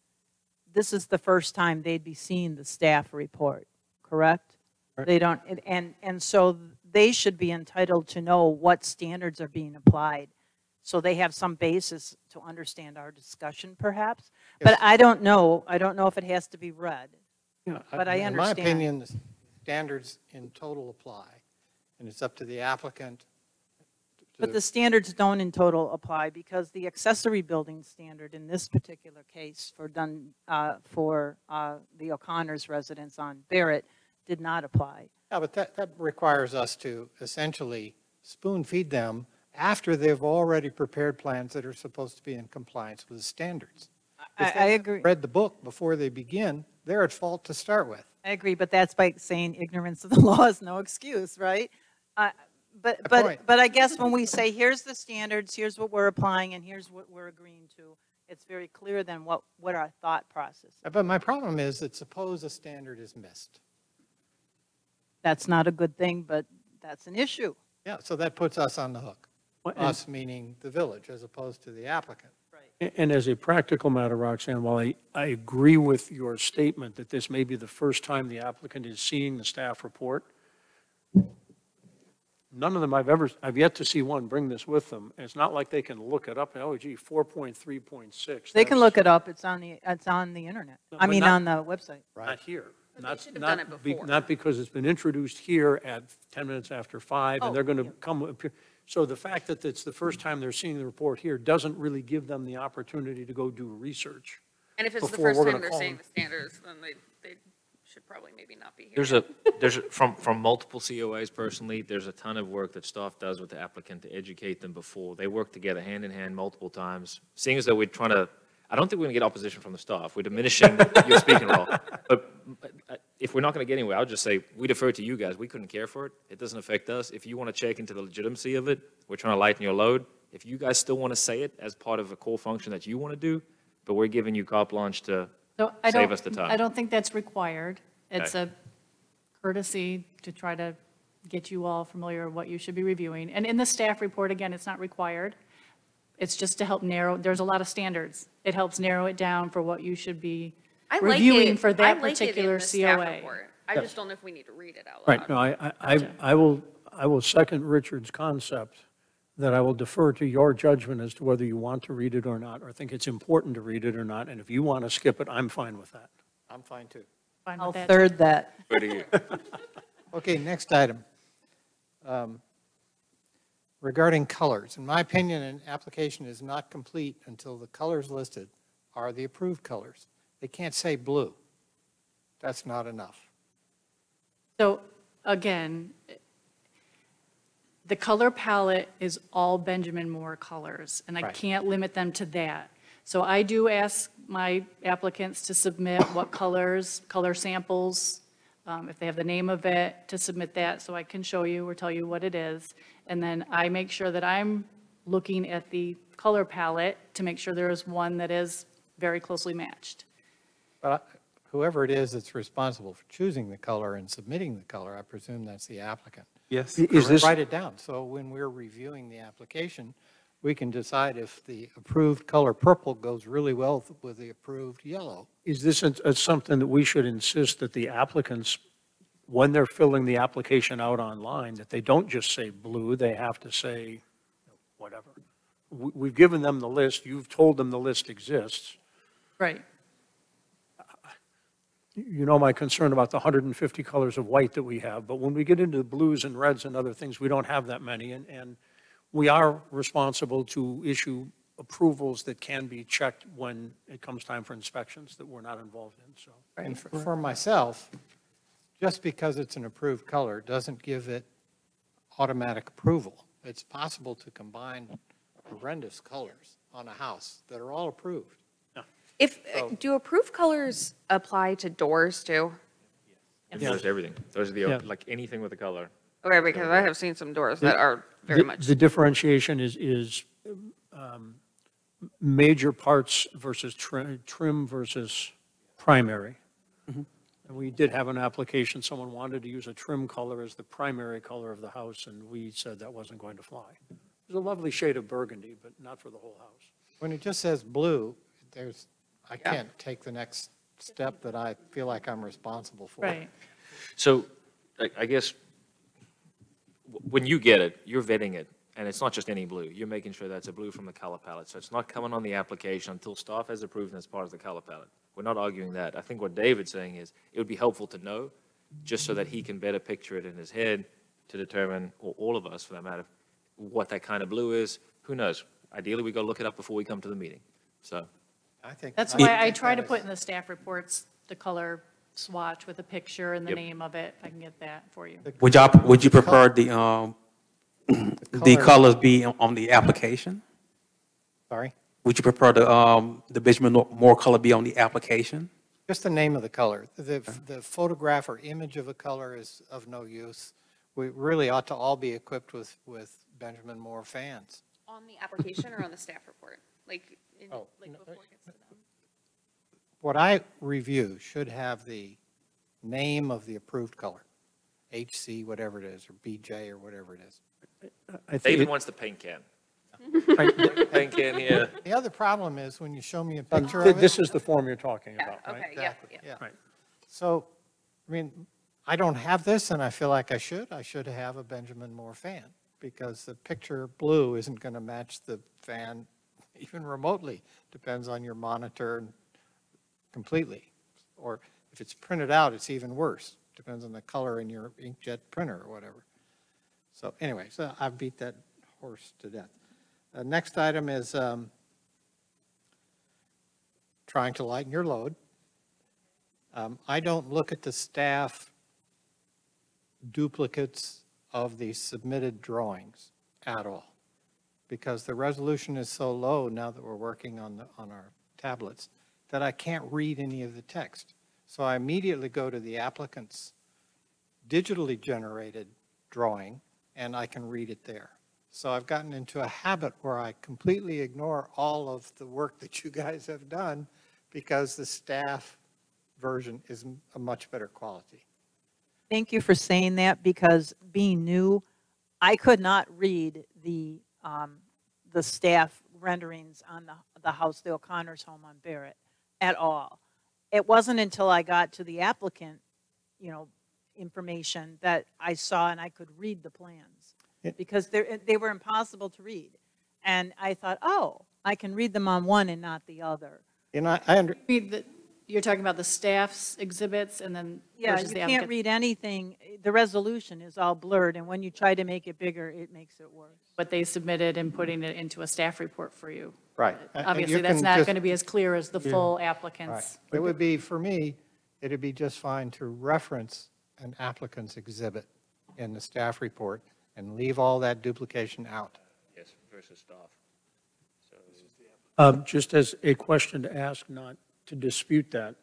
this is the first time they'd be seeing the staff report, correct? Right. They don't, and so they should be entitled to know what standards are being applied. so they have some basis to understand our discussion perhaps. But I don't know if it has to be read, but I In my understand. opinion, the standards in total apply, and it's up to the applicant. But the standards don't in total apply because the accessory building standard in this particular case for the O'Connor's residence on Barrett did not apply. Yeah, but that requires us to essentially spoon feed them after they've already prepared plans that are supposed to be in compliance with the standards. If I they agree. read the book before they begin, they're at fault to start with. I agree, but that's by saying ignorance of the law is no excuse, right? But I guess when we say, here's the standards, here's what we're applying, and here's what we're agreeing to, it's very clear then what our thought process is. But my problem is that suppose a standard is missed. That's not a good thing, but that's an issue. Yeah, so that puts us on the hook. Well, and- Us meaning the village as opposed to the applicant. And as a practical matter, Roxanne, while I agree with your statement that this may be the first time the applicant is seeing the staff report, none of them I've yet to see one bring this with them. And it's not like they can look it up, oh gee, 4.3.6. They can look it up, it's on the internet. I But mean, not- on the website. Not here. But they should have done it before. Not because it's been introduced here at 10 minutes after 5, and they're going to come, so the fact that it's the first time they're seeing the report here doesn't really give them the opportunity to go do research. And if it's the before first we're time gonna they're call seeing them. the standards, then they should probably maybe not be here. There's from multiple COAs personally, there's a ton of work that staff does with the applicant to educate them before. They work together hand in hand multiple times. Seeing as though we're trying to, I don't think we're going to get opposition from the staff. We're diminishing your speaking role. But if we're not going to get anywhere, I'll just say, we defer to you guys. We couldn't care for it. It doesn't affect us. If you want to check into the legitimacy of it, we're trying to lighten your load. If you guys still want to say it as part of a core function that you want to do, but we're giving you carte blanche to So save us the time. I don't think that's required. It's Okay. a courtesy to try to get you all familiar with what you should be reviewing. And in the staff report, again, it's not required. It's just to help narrow, there's a lot of standards. It helps narrow it down for what you should be reviewing for that particular COA. I just don't know if we need to read it out Right, loud. no, I will second Richard's concept that I will defer to your judgment as to whether you want to read it or not, or think it's important to read it or not, and if you want to skip it, I'm fine with that. I'm fine too. Fine with I'll that. third that. Good to you. Okay, next item. Regarding colors, in my opinion, an application is not complete until the colors listed are the approved colors. They can't say blue. That's not enough. So again, the color palette is all Benjamin Moore colors, and I Right. can't limit them to that. So I do ask my applicants to submit what colors, color samples, if they have the name of it, to submit that so I can show you or tell you what it is. And then I make sure that I'm looking at the color palette to make sure there is one that is very closely matched. But whoever it is that's responsible for choosing the color and submitting the color, I presume that's the applicant. Yes. Is this, Write it down, so when we're reviewing the application, we can decide if the approved color purple goes really well with the approved yellow. is this something that we should insist that the applicants, when they're filling the application out online, that they don't just say blue, they have to say whatever? We've given them the list, you've told them the list exists. Right. You know my concern about the 150 colors of white that we have, but when we get into the blues and reds and other things, we don't have that many, and we are responsible to issue approvals that can be checked when it comes time for inspections that we're not involved in, so. And for myself, just because it's an approved color doesn't give it automatic approval. It's possible to combine horrendous colors on a house that are all approved. Do approved colors apply to doors too? Those are everything. Those are Yeah. like anything with a color. Okay, because I have seen some doors that are very much. The differentiation is major parts versus trim versus primary. And we did have an application, someone wanted to use a trim color as the primary color of the house, and we said that wasn't going to fly. It was a lovely shade of burgundy, but not for the whole house. When it just says blue, I can't take the next step that I feel like I'm responsible for. Right. So I guess when you get it, you're vetting it And it's not just any blue. You're making sure that's a blue from the color palette. So it's not coming on the application until staff has approved and it's part of the color palette. We're not arguing that. I think what David's saying is it would be helpful to know, just so that he can better picture it in his head to determine, or all of us for that matter, what that kind of blue is. Who knows? Ideally, we go look it up before we come to the meeting. So I think. That's I why think I try to that put is- in the staff reports the color swatch with a picture and the Yep. name of it. I can get that for you. Would you prefer the colors be on the application? Sorry? Would you prefer the Benjamin Moore color be on the application? Just the name of the color. The photograph or image of a color is of no use. We really ought to all be equipped with Benjamin Moore fans. On the application or on the staff report? Like, Oh, like no, before it gets to them? What I review should have the name of the approved color, HC, whatever it is, or BJ, or whatever it is. I think David it- wants the paint can. I- Paint can here. The other problem is when you show me a picture of it. This is the form you're talking Yeah, about, right? okay, yeah, Exactly, yeah. Right. So, I mean, I don't have this, and I feel like I should. I should have a Benjamin Moore fan, because the picture blue isn't going to match the fan even remotely. Depends on your monitor completely. Or if it's printed out, it's even worse. Depends on the color in your inkjet printer or whatever. So anyway, so I've beat that horse to death. Next item is trying to lighten your load. I don't look at the staff duplicates of the submitted drawings at all, because the resolution is so low now that we're working on our tablets that I can't read any of the text. So I immediately go to the applicant's digitally generated drawing, and I can read it there. So I've gotten into a habit where I completely ignore all of the work that you guys have done, because the staff version is a much better quality. Thank you for saying that, because being new, I could not read the staff renderings on the house, the O'Connor's home on Barrett, at all. It wasn't until I got to the applicant, information that I saw and I could read the plans, because they were impossible to read. And I thought, oh, I can read them on one and not the other. And You're talking about the staff's exhibits and then Yeah, versus you the can't applicant. read anything. The resolution is all blurred, and when you try to make it bigger, it makes it worse. What they submitted and putting it into a staff report for you. Right. Obviously, You that's can not just- going to be as clear as the full Right. applicant's. It would be, for me, it'd be just fine to reference an applicant's exhibit in the staff report and leave all that duplication out. Yes, versus staff. Just as a question to ask, not to dispute that,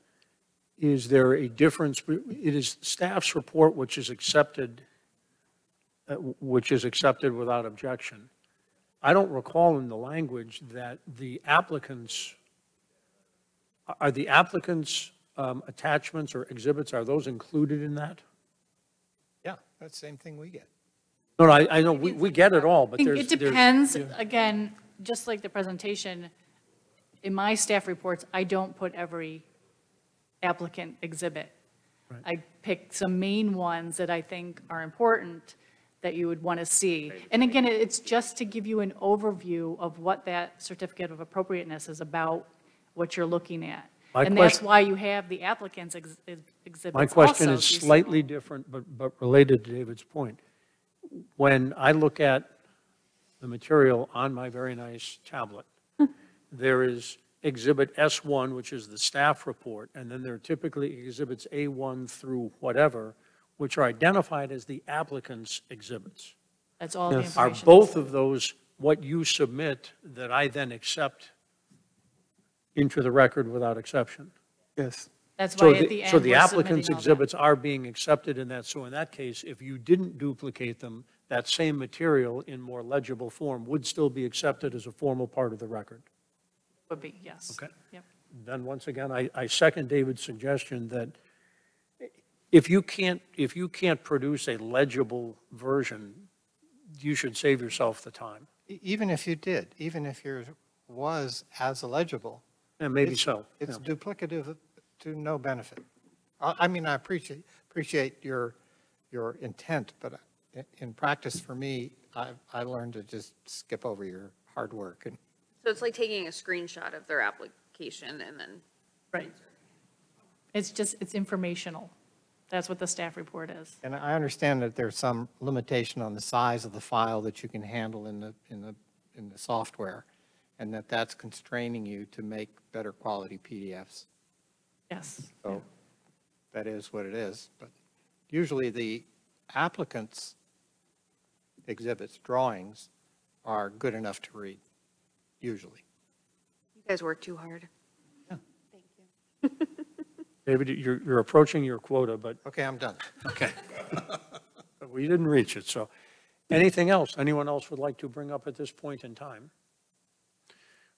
is there a difference? It is staff's report which is accepted without objection. I don't recall in the language that the applicants, are the applicants' attachments or exhibits, are those included in that? Yeah, that's the same thing we get. No, I know, we get it all, I but think there's. it depends, again, just like the presentation, in my staff reports, I don't put every applicant exhibit. I pick some main ones that I think are important that you would want to see. And again, it's just to give you an overview of what that certificate of appropriateness is about, what you're looking at. My And that's question- why you have the applicant's exhibits My question also, is so you see- slightly different, but related to David's point. When I look at the material on my very nice tablet, there is Exhibit S1, which is the staff report, and then there are typically Exhibits A1 through whatever, which are identified as the applicant's exhibits. That's all the Yes. Are information. both of those what you submit that I then accept into the record without exception? Yes. That's So why at the end, So the we're applicant's submitting all that. exhibits are being accepted in that, so in that case, if you didn't duplicate them, that same material in more legible form would still be accepted as a formal part of the record. Would be, yes. Okay. Yep. Then, once again, I second David's suggestion that if you can't produce a legible version, you should save yourself the time. Even if you did, even if yours was as illegible. And maybe it's- so. It's yeah. duplicative to no benefit. I mean, I appreciate your intent, but in practice for me, I learned to just skip over your hard work. And So it's like taking a screenshot of their application and then. Right. It's informational. That's what the staff report is. And I understand that there's some limitation on the size of the file that you can handle in the software, and that's constraining you to make better quality PDFs. Yes. So that is what it is. But usually the applicant's exhibits, drawings, are good enough to read, usually. You guys work too hard. Yeah. Thank you. David, you're approaching your quota, but, Okay, I'm done. okay. But we didn't reach it, so. Anything else anyone else would like to bring up at this point in time?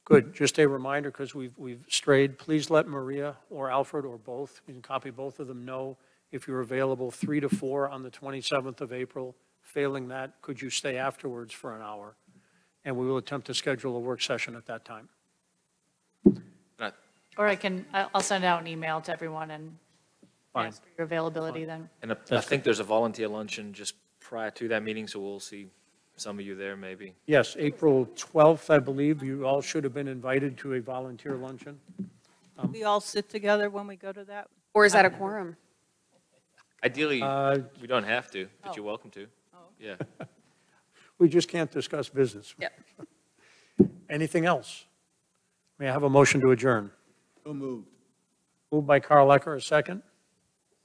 Good, just a reminder, because we've strayed, please let Maria or Alfred or both, you can copy both of them, know if you're available 3 to 4 on the 27th of April. Failing that, could you stay afterwards for an hour? And we will attempt to schedule a work session at that time. Or I'll send out an email to everyone and Fine. ask for your availability then. And I think there's a volunteer luncheon just prior to that meeting, so we'll see some of you there maybe. Yes, April 12th, I believe, you all should have been invited to a volunteer luncheon. We all sit together when we go to that? Or is that a quorum? Ideally, we don't have to, but you're welcome to. Yeah. We just can't discuss business. Yep. Anything else? May I have a motion to adjourn? So moved. Moved by Carl Ecker, a second.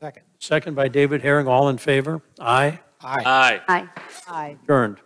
Second. Second by David Herring, all in favor? Aye. Aye. Aye. Aye. Aye. Adjourned.